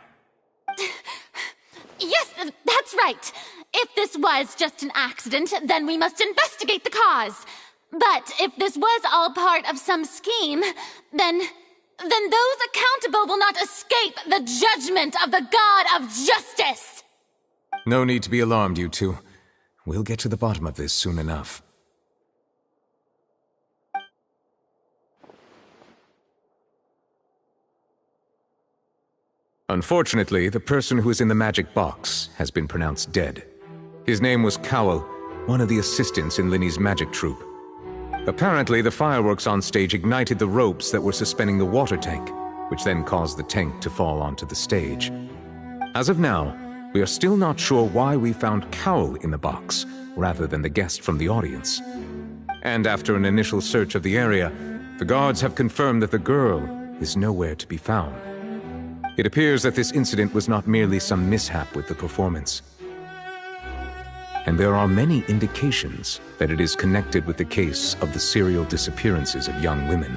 Speaker 8: Yes, that's right. If this was just an accident, then we must investigate the cause. But if this was all part of some scheme, then those accountable will not escape the judgment of the God of Justice.
Speaker 12: No need to be alarmed, you two. We'll get to the bottom of this soon enough. Unfortunately, the person who is in the magic box has been pronounced dead. His name was Cowell, one of the assistants in Linny's magic troupe. Apparently, the fireworks on stage ignited the ropes that were suspending the water tank, which then caused the tank to fall onto the stage. As of now, we are still not sure why we found Cowell in the box, rather than the guest from the audience. And after an initial search of the area, the guards have confirmed that the girl is nowhere to be found. It appears that this incident was not merely some mishap with the performance. And there are many indications that it is connected with the case of the serial disappearances of young women.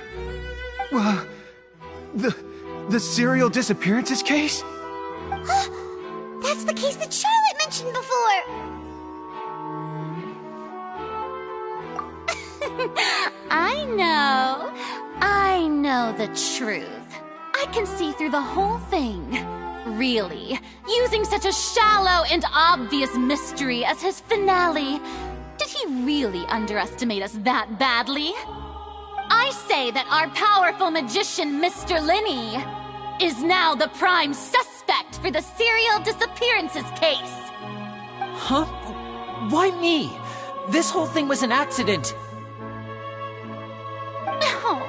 Speaker 9: The serial disappearances case?
Speaker 3: That's the case that Charlotte mentioned before!
Speaker 8: I know the truth. I can see through the whole thing. Really, using such a shallow and obvious mystery as his finale, did he really underestimate us that badly? I say that our powerful magician, Mr. Linny, is now the prime suspect for the serial disappearances case.
Speaker 1: Huh? Why me? This whole thing was an accident.
Speaker 8: Oh,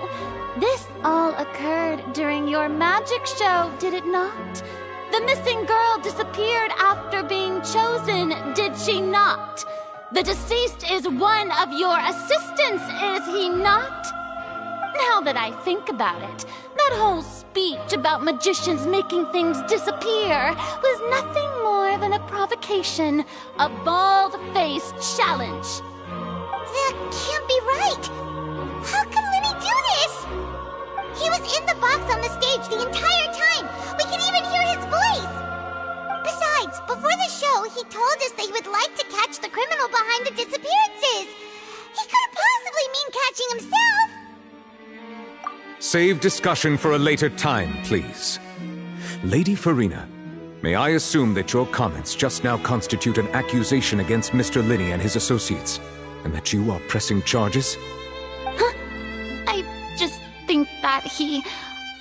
Speaker 8: this all occurred during your magic show, did it not? The missing girl disappeared after being chosen, did she not? The deceased is one of your assistants, is he not? Now that I think about it, that whole speech about magicians making things disappear was nothing more than a provocation, a bald-faced challenge.
Speaker 3: That can't be right! How can Linny do this? He was in the box on the stage the entire time! We can even hear his voice! Besides, before the show, he told us that he would like to catch the criminal behind the disappearances! He couldn't possibly mean catching himself!
Speaker 12: Save discussion for a later time, please. Lady Farina, may I assume that your comments just now constitute an accusation against Mr. Linny and his associates, and that you are pressing charges?
Speaker 8: Huh? that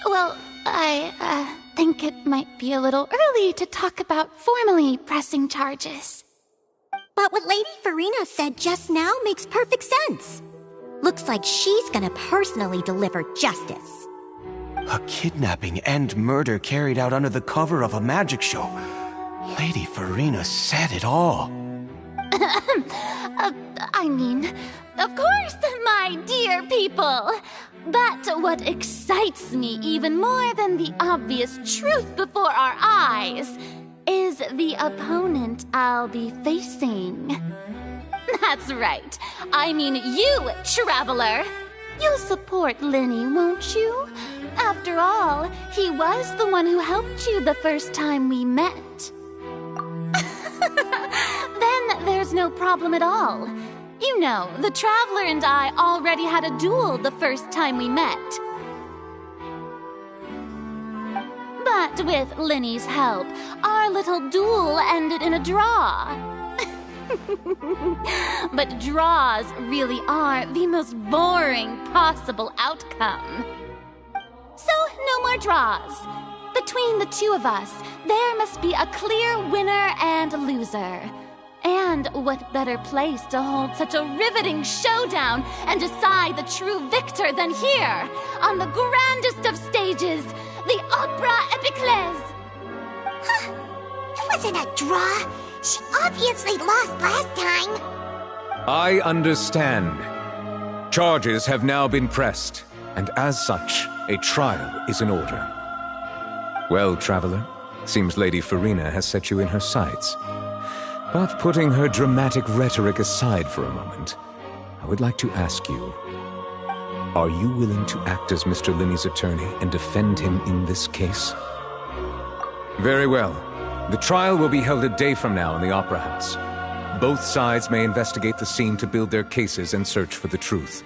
Speaker 8: well, I think it might be a little early to talk about formally pressing charges.
Speaker 3: But what Lady Farina said just now makes perfect sense. Looks like she's gonna personally deliver justice.
Speaker 11: A kidnapping and murder carried out under the cover of a magic show. Lady Farina said it all.
Speaker 8: I mean, of course, my dear people. But what excites me even more than the obvious truth before our eyes is the opponent I'll be facing. That's right. I mean you, Traveler. You'll support Linny, won't you? After all, he was the one who helped you the first time we met. Then there's no problem at all. You know, the Traveler and I already had a duel the first time we met. But with Linny's help, our little duel ended in a draw. But draws really are the most boring possible outcome. So, no more draws. Between the two of us, there must be a clear winner and loser. And what better place to hold such a riveting showdown and decide the true victor than here, on the grandest of stages, the Opera Epiclese.
Speaker 3: Huh. It wasn't a draw. She obviously lost last time.
Speaker 12: I understand. Charges have now been pressed, and as such, a trial is in order. Well, Traveler, seems Lady Farina has set you in her sights. But putting her dramatic rhetoric aside for a moment, I would like to ask you, are you willing to act as Mr. Linny's attorney and defend him in this case? Very well. The trial will be held a day from now in the Opera House. Both sides may investigate the scene to build their cases and search for the truth.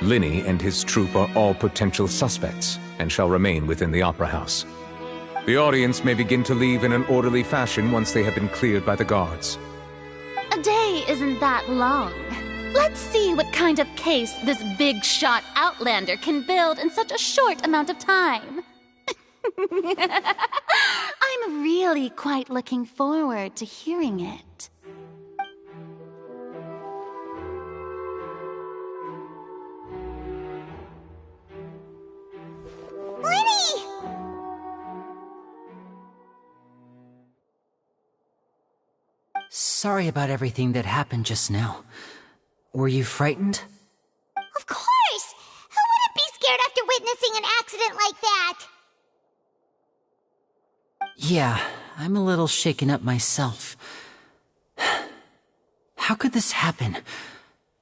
Speaker 12: Linny and his troupe are all potential suspects and shall remain within the Opera House. The audience may begin to leave in an orderly fashion once they have been cleared by the guards.
Speaker 8: A day isn't that long. Let's see what kind of case this big-shot outlander can build in such a short amount of time. I'm really quite looking forward to hearing it.
Speaker 3: Linny!
Speaker 1: Sorry about everything that happened just now. Were you frightened?
Speaker 3: Of course! Who wouldn't be scared after witnessing an accident like that?
Speaker 1: Yeah, I'm a little shaken up myself. How could this happen?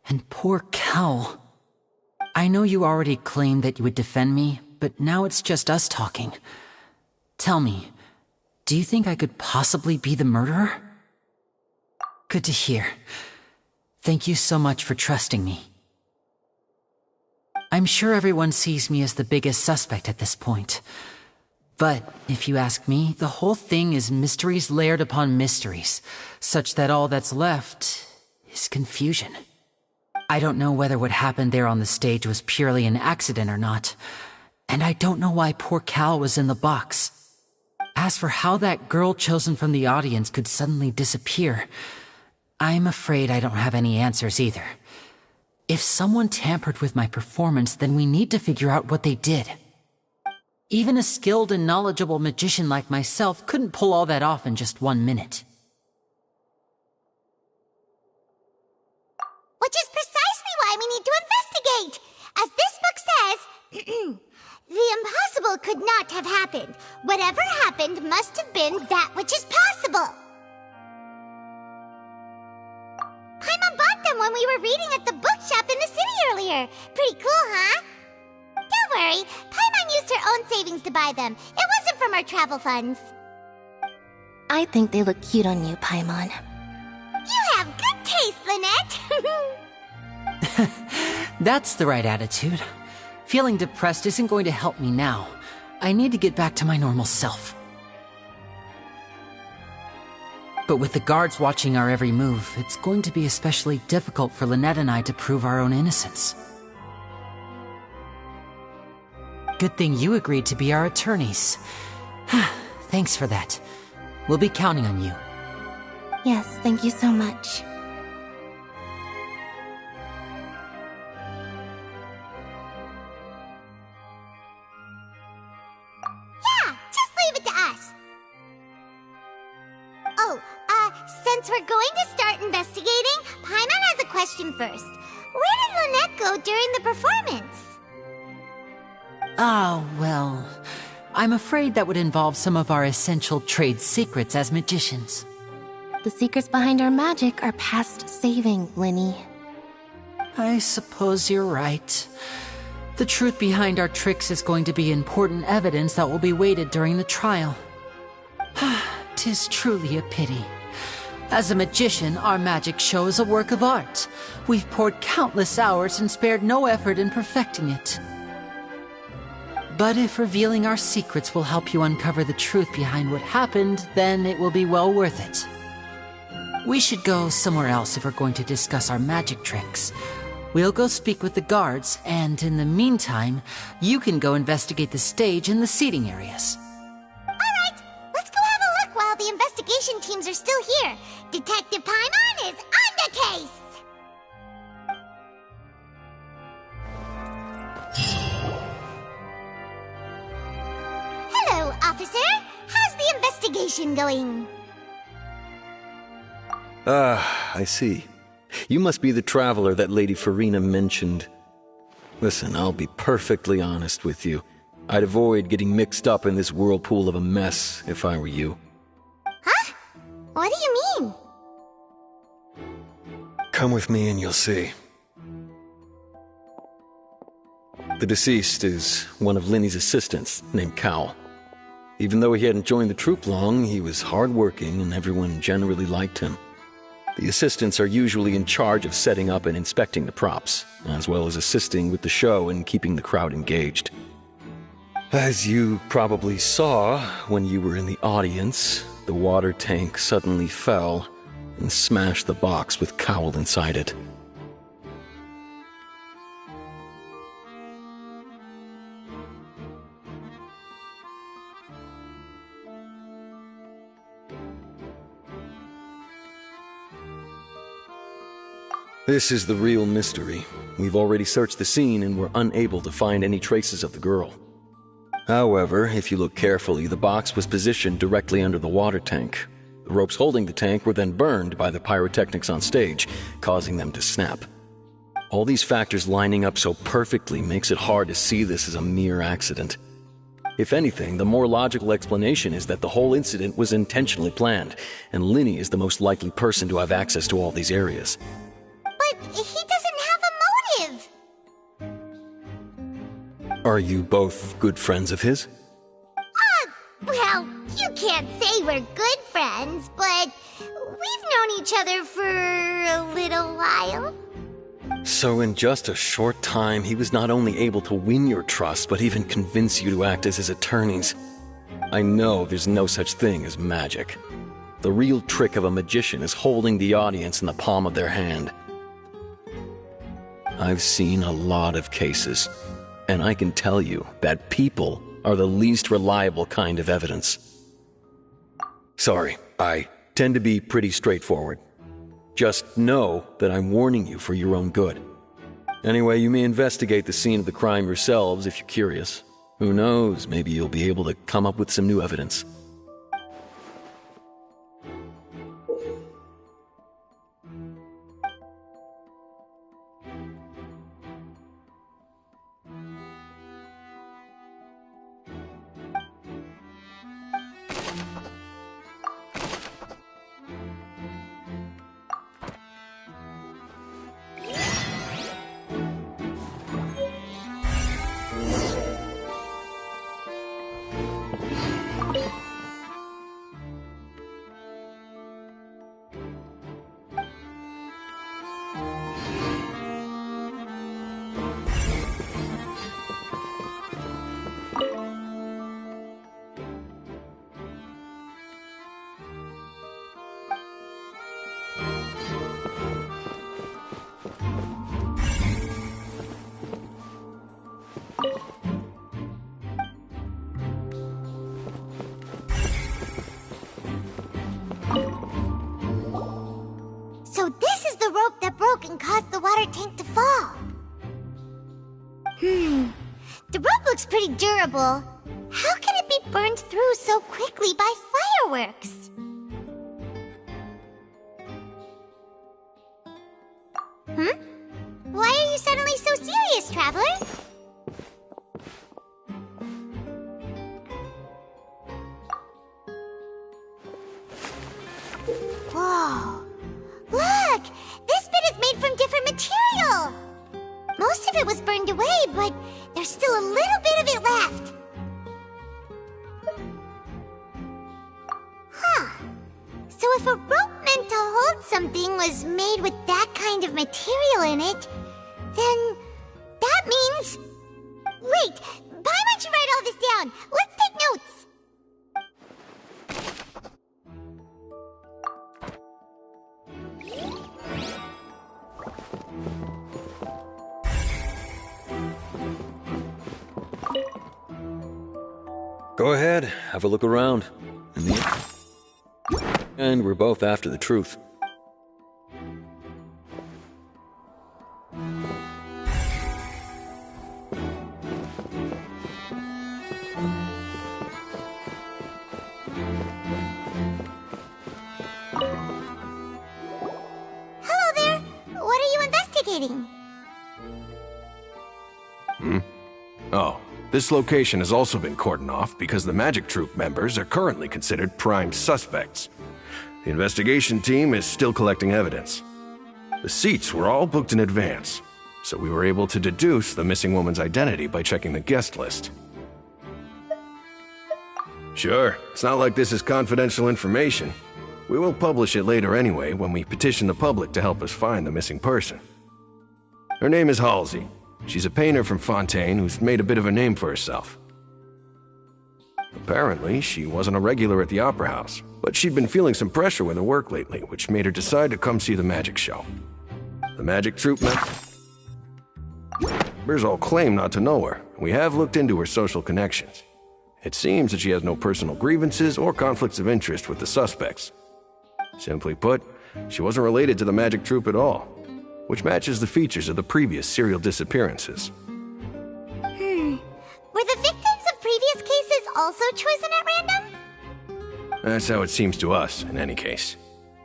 Speaker 1: And poor Cal. I know you already claimed that you would defend me, but now it's just us talking. Tell me, do you think I could possibly be the murderer? Good to hear. Thank you so much for trusting me. I'm sure everyone sees me as the biggest suspect at this point. But, if you ask me, the whole thing is mysteries layered upon mysteries, such that all that's left is confusion. I don't know whether what happened there on the stage was purely an accident or not, and I don't know why poor Cal was in the box. As for how that girl chosen from the audience could suddenly disappear, I'm afraid I don't have any answers either. If someone tampered with my performance, then we need to figure out what they did. Even a skilled and knowledgeable magician like myself couldn't pull all that off in just 1 minute.
Speaker 3: Which is precisely why we need to investigate! As this book says, the impossible could not have happened. Whatever happened must have been that which is possible. Paimon bought them when we were reading at the bookshop in the city earlier. Pretty cool, huh? Don't worry, Paimon used her own savings to buy them. It wasn't from our travel funds.
Speaker 4: I think they look cute on you, Paimon.
Speaker 3: You have good taste, Lynette.
Speaker 1: That's the right attitude. Feeling depressed isn't going to help me now. I need to get back to my normal self. But with the guards watching our every move, it's going to be especially difficult for Lynette and I to prove our own innocence. Good thing you agreed to be our attorneys. Thanks for that. We'll be counting on you.
Speaker 4: Yes, thank you so much.
Speaker 3: Yeah, just leave it to us. Oh, since we're going to start investigating, Paimon has a question first. Where did Lynette go during the performance?
Speaker 1: Ah, well, I'm afraid that would involve some of our essential trade secrets as magicians.
Speaker 4: The secrets behind our magic are past saving, Linny.
Speaker 1: I suppose you're right. The truth behind our tricks is going to be important evidence that will be weighted during the trial. 'Tis truly a pity. As a magician, our magic show is a work of art. We've poured countless hours and spared no effort in perfecting it. But if revealing our secrets will help you uncover the truth behind what happened, then it will be well worth it. We should go somewhere else if we're going to discuss our magic tricks. We'll go speak with the guards, and in the meantime, you can go investigate the stage and the seating areas.
Speaker 3: Alright, let's go have a look while the investigation teams are still here. Detective Paimon is on the case! Hello, officer. How's the investigation going?
Speaker 14: I see. You must be the traveler that Lady Farina mentioned. Listen, I'll be perfectly honest with you. I'd avoid getting mixed up in this whirlpool of a mess if I were you.
Speaker 3: Huh? What do you mean?
Speaker 14: Come with me and you'll see. The deceased is one of Linny's assistants, named Cal. Even though he hadn't joined the troupe long, he was hardworking and everyone generally liked him. The assistants are usually in charge of setting up and inspecting the props, as well as assisting with the show and keeping the crowd engaged. As you probably saw when you were in the audience, the water tank suddenly fell and smashed the box with Cowl inside it. This is the real mystery. We've already searched the scene and were unable to find any traces of the girl. However, if you look carefully, the box was positioned directly under the water tank. The ropes holding the tank were then burned by the pyrotechnics on stage, causing them to snap. All these factors lining up so perfectly makes it hard to see this as a mere accident. If anything, the more logical explanation is that the whole incident was intentionally planned, and Linny is the most likely person to have access to all these areas.
Speaker 3: But he doesn't have a motive.
Speaker 14: Are you both good friends of his?
Speaker 3: Well, you can't say we're good friends, but we've known each other for a little while.
Speaker 14: So in just a short time, he was not only able to win your trust, but even convince you to act as his attorneys. I know there's no such thing as magic. The real trick of a magician is holding the audience in the palm of their hand. I've seen a lot of cases, and I can tell you that people are the least reliable kind of evidence. Sorry, I tend to be pretty straightforward. Just know that I'm warning you for your own good. Anyway, you may investigate the scene of the crime yourselves if you're curious. Who knows, maybe you'll be able to come up with some new evidence.
Speaker 3: wood looks pretty durable. How can it be burned through so quickly by fireworks? Why are you suddenly so serious, Traveler? Whoa! Look! This bit is made from different material! Most of it was burned away, but there's still a little bit of it left. Huh. So if a rope meant to hold something was made with that kind of material in it, then that means... Wait! Why don't you write all this down? Let's take notes!
Speaker 14: Go ahead, have a look around. And we're both after the truth.
Speaker 3: Hello there! What are you investigating?
Speaker 13: Oh, this location has also been cordoned off because the Magic Troupe members are currently considered prime suspects. The investigation team is still collecting evidence. The seats were all booked in advance, so we were able to deduce the missing woman's identity by checking the guest list. Sure, it's not like this is confidential information. We will publish it later anyway when we petition the public to help us find the missing person. Her name is Halsey. She's a painter from Fontaine who's made a bit of a name for herself. Apparently, she wasn't a regular at the Opera House, but she'd been feeling some pressure with her work lately, which made her decide to come see the magic show. The Magic Troupe members all claim not to know her, and we have looked into her social connections. It seems that she has no personal grievances or conflicts of interest with the suspects. Simply put, she wasn't related to the Magic Troupe at all, which matches the features of the previous serial disappearances.
Speaker 3: Were the victims of previous cases also chosen at random?
Speaker 13: That's how it seems to us, in any case.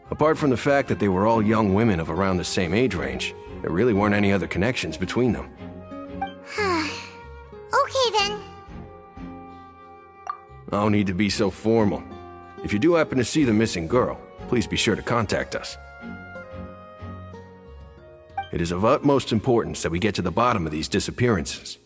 Speaker 13: Apart from the fact that they were all young women of around the same age range, there really weren't any other connections between them.
Speaker 3: Okay then.
Speaker 13: No need to be so formal. If you do happen to see the missing girl, please be sure to contact us. It is of utmost importance that we get to the bottom of these disappearances.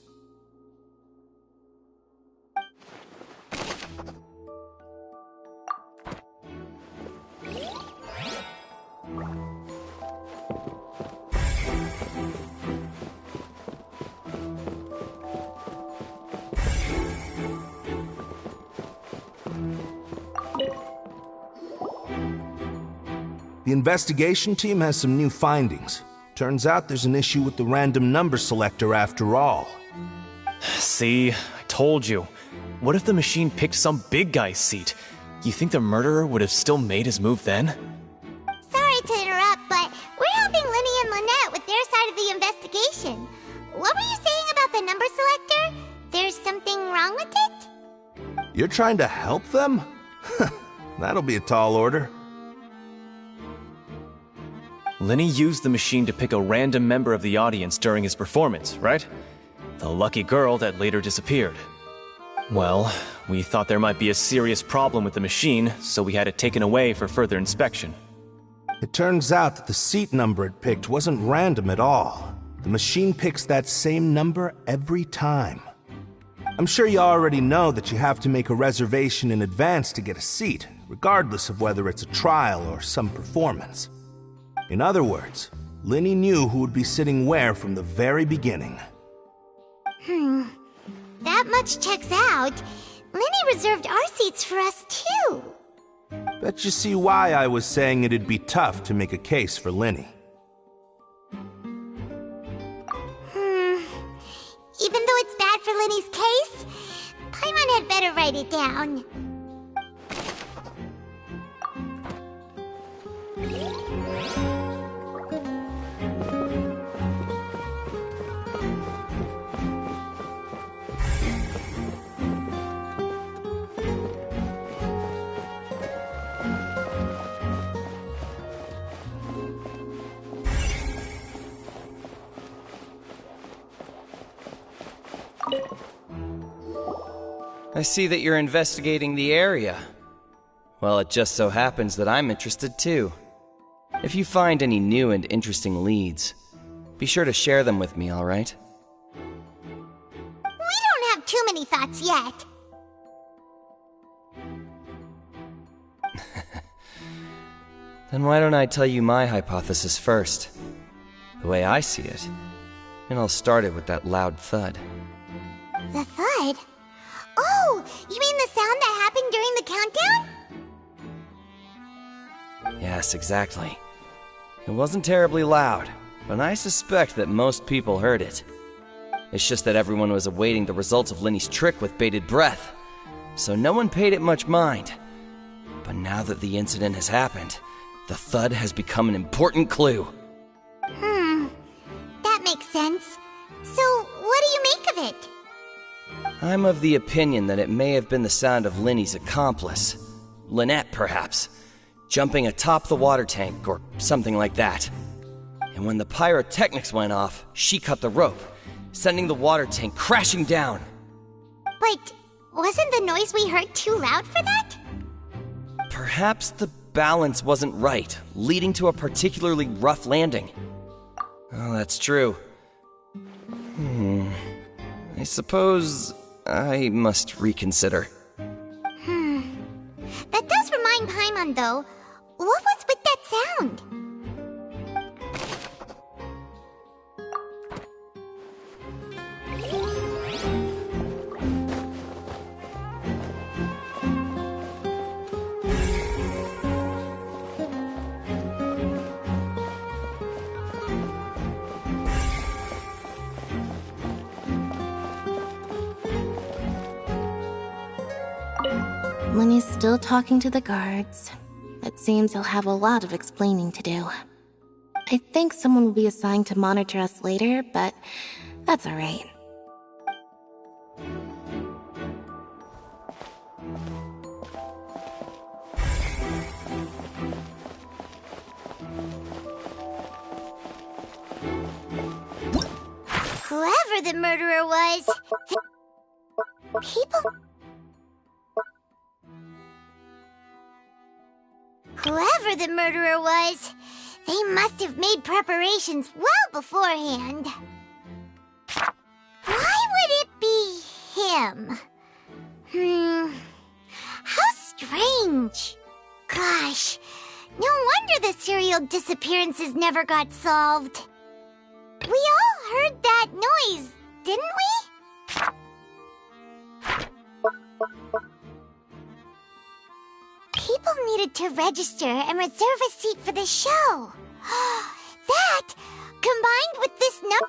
Speaker 6: The investigation team has some new findings. Turns out there's an issue with the random number selector after all.
Speaker 15: See, I told you. What if the machine picked some big guy's seat? You think the murderer would have still made his move then?
Speaker 3: Sorry to interrupt, but we're helping Linny and Lynette with their side of the investigation. What were you saying about the number selector? There's something wrong with it?
Speaker 6: You're trying to help them? That'll be a tall order.
Speaker 15: Linny used the machine to pick a random member of the audience during his performance, right? The lucky girl that later disappeared. Well, we thought there might be a serious problem with the machine, so we had it taken away for further inspection.
Speaker 6: It turns out that the seat number it picked wasn't random at all. The machine picks that same number every time. I'm sure you already know that you have to make a reservation in advance to get a seat, regardless of whether it's a trial or some performance. In other words, Linny knew who would be sitting where from the very beginning.
Speaker 3: That much checks out. Linny reserved our seats for us too.
Speaker 6: Bet you see why I was saying it'd be tough to make a case for Linny.
Speaker 3: Even though it's bad for Linny's case, Paimon had better write it down.
Speaker 16: I see that you're investigating the area. Well, it just so happens that I'm interested too. If you find any new and interesting leads, be sure to share them with me, alright?
Speaker 3: We don't have too many thoughts yet.
Speaker 16: Then why don't I tell you my hypothesis first? The way I see it. And I'll start it with that loud thud.
Speaker 3: The thud? Oh, you mean the sound that happened during the countdown?
Speaker 16: Yes, exactly. It wasn't terribly loud, but I suspect that most people heard it. It's just that everyone was awaiting the results of Linny's trick with bated breath, so no one paid it much mind. But now that the incident has happened, the thud has become an important clue.
Speaker 3: That makes sense. So, what do you make of it?
Speaker 16: I'm of the opinion that it may have been the sound of Linny's accomplice. Lynette, perhaps. Jumping atop the water tank, or something like that. And when the pyrotechnics went off, she cut the rope, sending the water tank crashing down.
Speaker 3: But wasn't the noise we heard too loud for that?
Speaker 16: Perhaps the balance wasn't right, leading to a particularly rough landing. Oh, that's true. I suppose I must reconsider.
Speaker 3: That does remind Paimon, though. What was with that sound?
Speaker 4: Lenny's still talking to the guards. It seems he'll have a lot of explaining to do. I think someone will be assigned to monitor us later, but that's alright.
Speaker 3: Whoever the murderer was... People... Whoever the murderer was, they must have made preparations well beforehand. Why would it be him? How strange. Gosh, no wonder the serial disappearances never got solved. We all heard that noise, didn't we? People needed to register and reserve a seat for the show. That, combined with this number...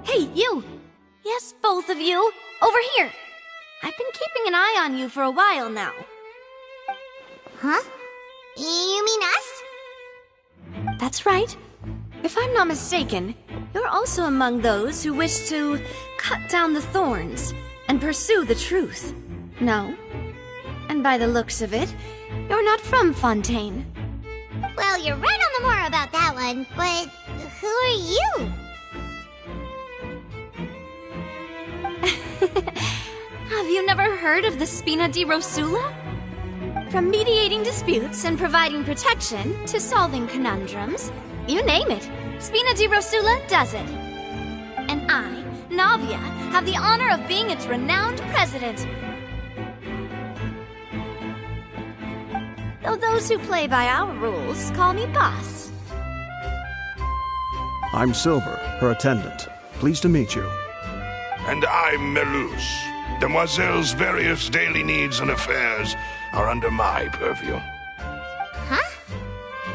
Speaker 8: Hey, you! Yes, both of you! Over here! I've been keeping an eye on you for a while now.
Speaker 3: Huh? You mean us?
Speaker 8: That's right.
Speaker 17: If I'm not mistaken, you're also among those who wish to cut down the thorns and pursue the truth. No? And by the looks of it, you're not from Fontaine.
Speaker 3: Well, you're right on the moor about that one, but who are you?
Speaker 17: Have you never heard of the Spina di Rosula? From mediating disputes and providing protection to solving conundrums, you name it, Spina di Rosula does it. And I, Navia, have the honor of being its renowned president. Though those who play by our rules call me boss.
Speaker 18: I'm Silver, her attendant. Pleased to meet you.
Speaker 6: And I'm Melus. Demoiselle's various daily needs and affairs are under my purview.
Speaker 3: Huh?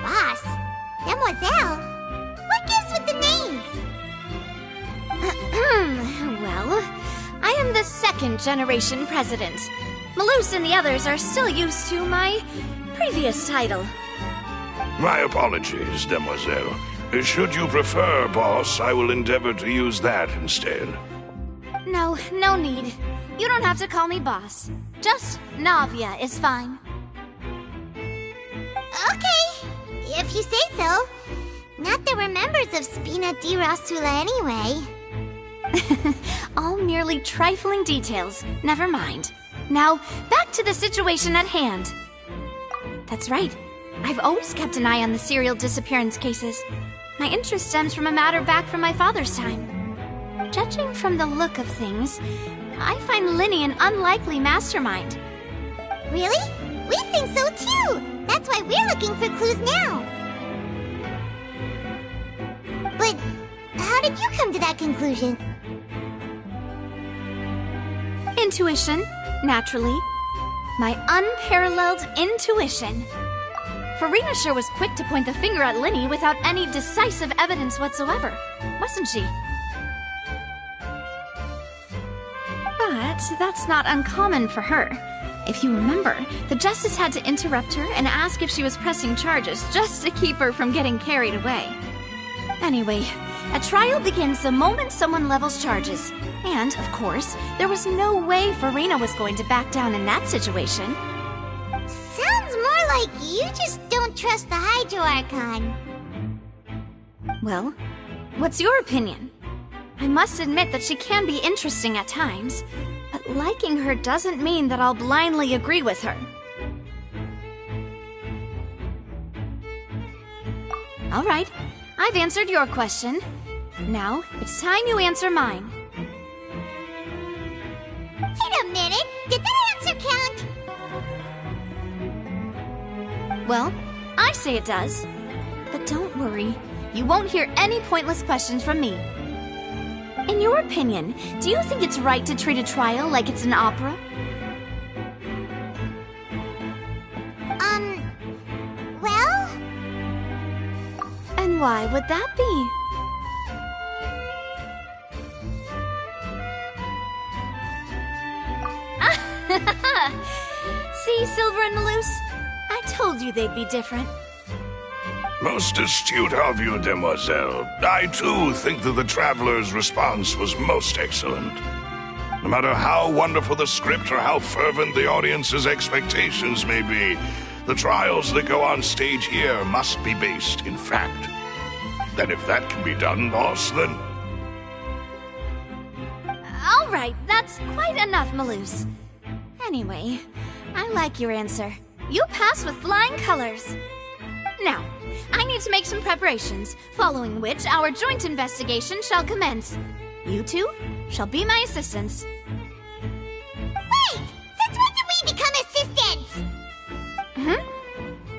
Speaker 3: Boss? Demoiselle? What gives with the names?
Speaker 17: Well, I am the second generation president. Melus and the others are still used to my previous title.
Speaker 6: My apologies, Demoiselle. Should you prefer, boss, I will endeavor to use that instead.
Speaker 17: No, no need. You don't have to call me boss. Just Navia is fine.
Speaker 3: Okay, if you say so. Not that we're members of Spina di Rosula anyway.
Speaker 17: All merely trifling details. Never mind. Now, back to the situation at hand. That's right. I've always kept an eye on the serial disappearance cases. My interest stems from a matter back from my father's time. Judging from the look of things, I find Linny an unlikely mastermind.
Speaker 3: Really? We think so too! That's why we're looking for clues now. But how did you come to that conclusion?
Speaker 17: Intuition, naturally. My unparalleled intuition. Farina sure was quick to point the finger at Linny without any decisive evidence whatsoever, wasn't she? But that's not uncommon for her. If you remember, the Justice had to interrupt her and ask if she was pressing charges just to keep her from getting carried away. Anyway, a trial begins the moment someone levels charges. And, of course, there was no way Farina was going to back down in that situation.
Speaker 3: Sounds more like you just don't trust the Hydro Archon.
Speaker 17: Well, what's your opinion? I must admit that she can be interesting at times, but liking her doesn't mean that I'll blindly agree with her. All right, I've answered your question. Now, it's time you answer mine.
Speaker 3: Wait a minute! Did that answer count?
Speaker 17: Well, I say it does. But don't worry, you won't hear any pointless questions from me. In your opinion, do you think it's right to treat a trial like it's an opera?
Speaker 3: Well?
Speaker 17: And why would that be? See, Silver and Melus? I told you they'd be different.
Speaker 6: Most astute of you, Demoiselle. I, too, think that the Traveler's response was most excellent. No matter how wonderful the script or how fervent the audience's expectations may be, the trials that go on stage here must be based in fact. And if that can be done, boss, then...
Speaker 17: All right, that's quite enough, Melus. Anyway, I like your answer. You pass with flying colors. Now, I need to make some preparations, following which our joint investigation shall commence. You two shall be my assistants.
Speaker 3: Wait! Since when did we become assistants?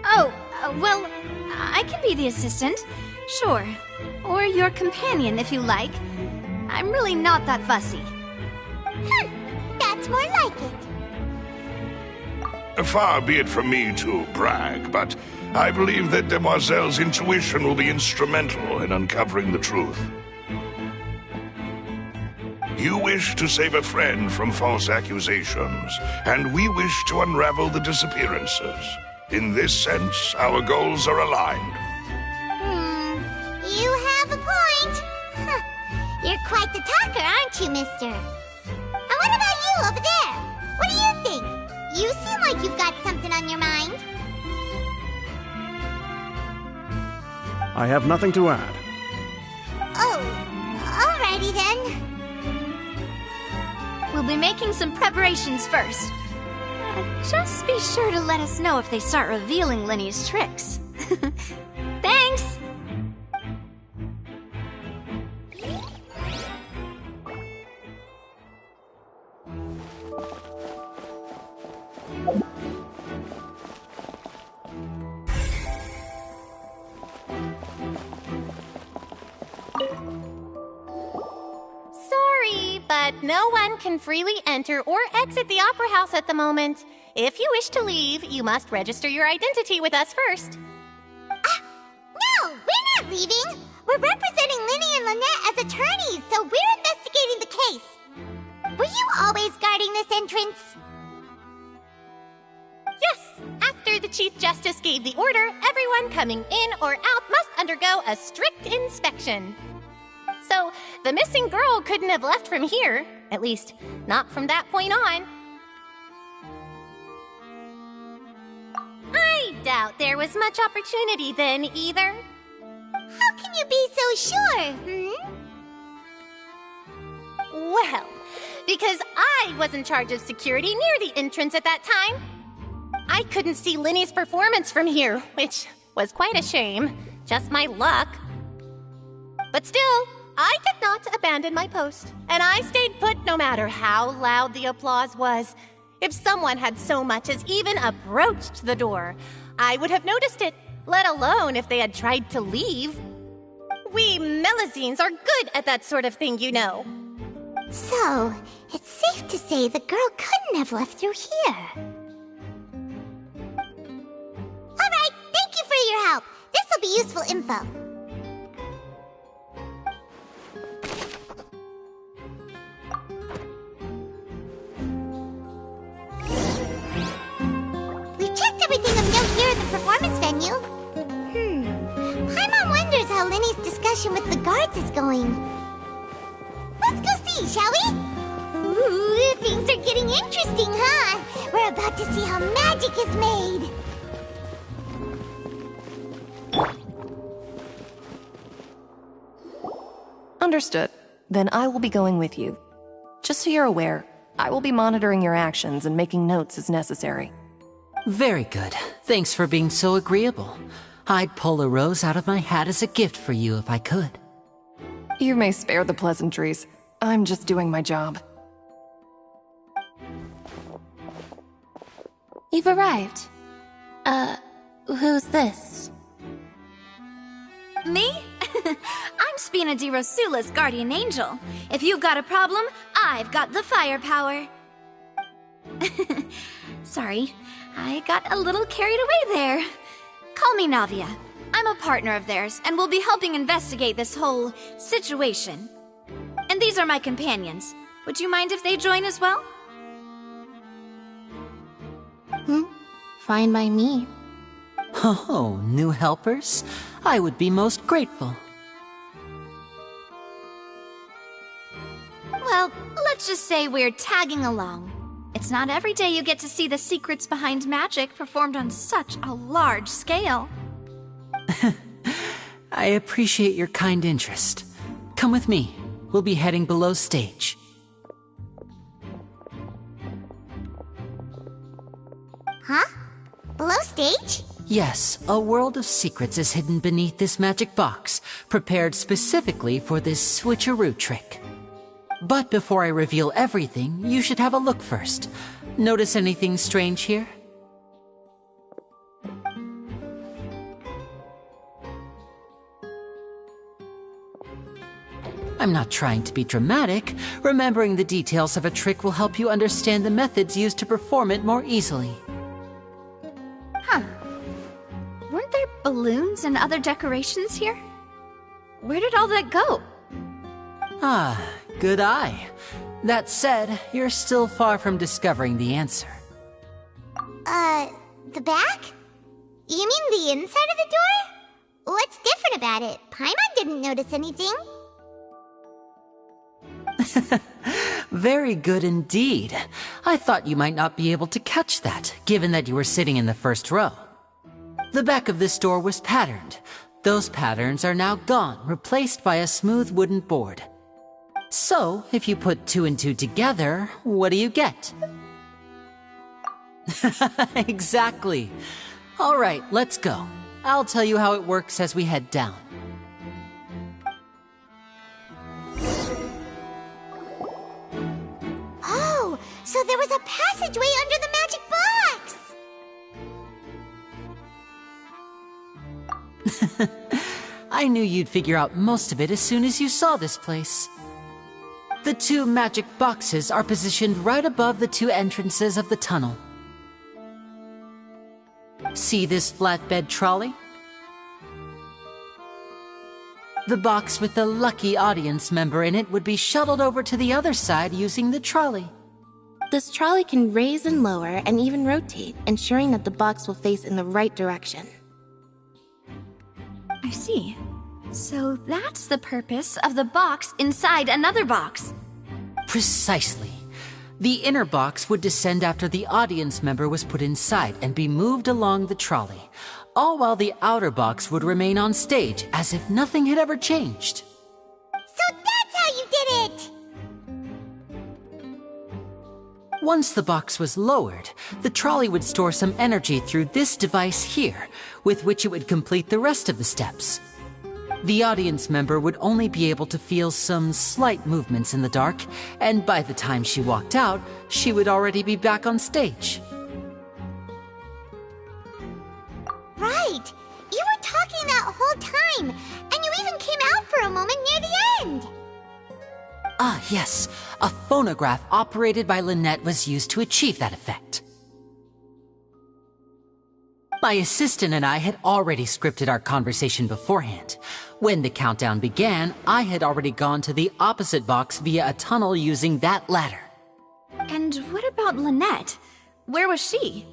Speaker 17: Oh, well, I can be the assistant. Sure. Or your companion, if you like. I'm really not that fussy.
Speaker 3: That's more like it.
Speaker 6: Far be it from me to brag, but I believe that Demoiselle's intuition will be instrumental in uncovering the truth. You wish to save a friend from false accusations, and we wish to unravel the disappearances. In this sense, our goals are aligned.
Speaker 3: You quite the talker, aren't you, mister? And what about you over there? What do you think? You seem like you've got something on your mind.
Speaker 18: I have nothing to add.
Speaker 3: Oh, alrighty then.
Speaker 17: We'll be making some preparations first. Just be sure to let us know if they start revealing Linny's tricks. Thanks!
Speaker 5: Sorry, but no one can freely enter or exit the Opera House at the moment. If you wish to leave, you must register your identity with us first.
Speaker 3: No, we're not leaving. We're representing Linny and Lynette as attorneys, so we're investigating the case. Were you always guarding this entrance?
Speaker 5: Yes, after the Chief Justice gave the order, everyone coming in or out must undergo a strict inspection. So, the missing girl couldn't have left from here. At least, not from that point on. I doubt there was much opportunity then, either.
Speaker 3: How can you be so sure,
Speaker 5: Well, because I was in charge of security near the entrance at that time. I couldn't see Linny's performance from here, which was quite a shame. Just my luck. But still, I did not abandon my post, and I stayed put no matter how loud the applause was. If someone had so much as even approached the door, I would have noticed it, let alone if they had tried to leave. We Melazines are good at that sort of thing, you know.
Speaker 3: So, it's safe to say the girl couldn't have left through here. Alright, thank you for your help. This'll be useful info. We've checked everything of note here at the performance venue. Paimon wonders how Linny's discussion with the guards is going. Let's go see, shall we? Ooh, things are getting interesting, huh? We're about to see how magic is made.
Speaker 19: Understood. Then I will be going with you. Just so you're aware, I will be monitoring your actions and making notes as necessary.
Speaker 1: Very good. Thanks for being so agreeable. I'd pull a rose out of my hat as a gift for you if I could.
Speaker 19: You may spare the pleasantries. I'm just doing my job.
Speaker 4: You've arrived. Who's this?
Speaker 17: Me? I'm Spina di Rosula's guardian angel. If you've got a problem, I've got the firepower. Sorry, I got a little carried away there. Call me Navia. I'm a partner of theirs, and will be helping investigate this whole situation. And these are my companions. Would you mind if they join as well?
Speaker 4: Fine by me.
Speaker 1: Oh, new helpers? I would be most grateful.
Speaker 17: Well, let's just say we're tagging along. It's not every day you get to see the secrets behind magic performed on such a large scale.
Speaker 1: I appreciate your kind interest. Come with me. We'll be heading below stage.
Speaker 3: Huh? Below stage?
Speaker 1: Yes, a world of secrets is hidden beneath this magic box, prepared specifically for this switcheroo trick. But before I reveal everything, you should have a look first. Notice anything strange here? I'm not trying to be dramatic. Remembering the details of a trick will help you understand the methods used to perform it more easily.
Speaker 17: Huh. Weren't there balloons and other decorations here? Where did all that go?
Speaker 1: Ah, good eye. That said, you're still far from discovering the answer.
Speaker 3: The back? You mean the inside of the door? What's different about it? Paimon didn't notice anything.
Speaker 1: Very good indeed. I thought you might not be able to catch that, given that you were sitting in the first row. The back of this door was patterned. Those patterns are now gone, replaced by a smooth wooden board. So, if you put 2 and 2 together, what do you get? Exactly. All right, let's go. I'll tell you how it works as we head down.
Speaker 3: Oh, so there was a passageway under the magic box!
Speaker 1: I knew you'd figure out most of it as soon as you saw this place. The 2 magic boxes are positioned right above the 2 entrances of the tunnel. See this flatbed trolley? The box with the lucky audience member in it would be shuttled over to the other side using the trolley.
Speaker 4: This trolley can raise and lower and even rotate, ensuring that the box will face in the right direction.
Speaker 17: I see. So that's the purpose of the box inside another box.
Speaker 1: Precisely. The inner box would descend after the audience member was put inside and be moved along the trolley, all while the outer box would remain on stage as if nothing had ever changed.
Speaker 3: So that's how you did it!
Speaker 1: Once the box was lowered, the trolley would store some energy through this device here, with which it would complete the rest of the steps. The audience member would only be able to feel some slight movements in the dark, and by the time she walked out, she would already be back on stage.
Speaker 3: Right! You were talking that whole time, and you even came out for a moment near the end!
Speaker 1: Ah, yes. A phonograph operated by Lynette was used to achieve that effect. My assistant and I had already scripted our conversation beforehand. When the countdown began, I had already gone to the opposite box via a tunnel using that ladder.
Speaker 17: And what about Lynette? Where was she?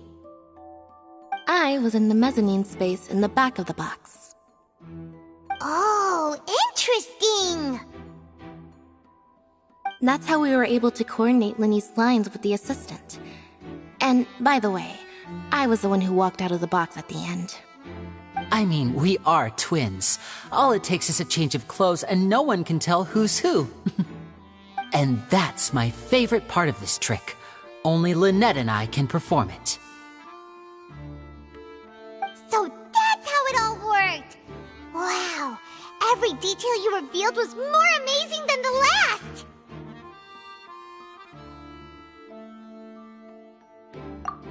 Speaker 4: I was in the mezzanine space in the back of the box.
Speaker 3: Oh, interesting!
Speaker 4: That's how we were able to coordinate Linny's lines with the assistant. And, by the way, I was the one who walked out of the box at the end.
Speaker 1: I mean, we are twins. All it takes is a change of clothes and no one can tell who's who. And that's my favorite part of this trick. Only Lynette and I can perform it.
Speaker 3: So that's how it all worked! Wow, every detail you revealed was more amazing than the last!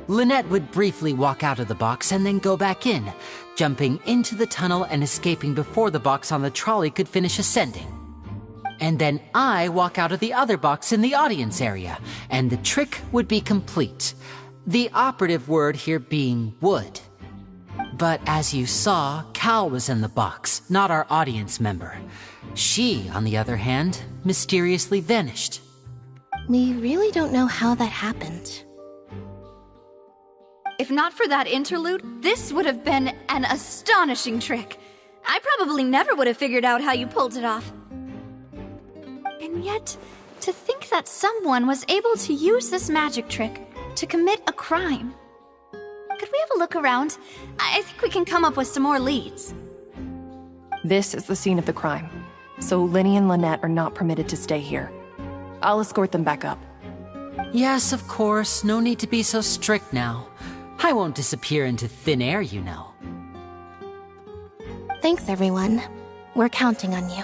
Speaker 1: Lynette would briefly walk out of the box and then go back in, jumping into the tunnel and escaping before the box on the trolley could finish ascending. And then I walk out of the other box in the audience area, and the trick would be complete. The operative word here being would. But as you saw, Cal was in the box, not our audience member. She, on the other hand, mysteriously vanished.
Speaker 4: We really don't know how that happened.
Speaker 17: If not for that interlude, this would have been an astonishing trick. I probably never would have figured out how you pulled it off. And yet, to think that someone was able to use this magic trick to commit a crime. Could we have a look around? I think we can come up with some more leads.
Speaker 19: This is the scene of the crime, so Linny and Lynette are not permitted to stay here. I'll escort them back up.
Speaker 1: Yes, of course. No need to be so strict now. I won't disappear into thin air, you know.
Speaker 4: Thanks, everyone. We're counting on you.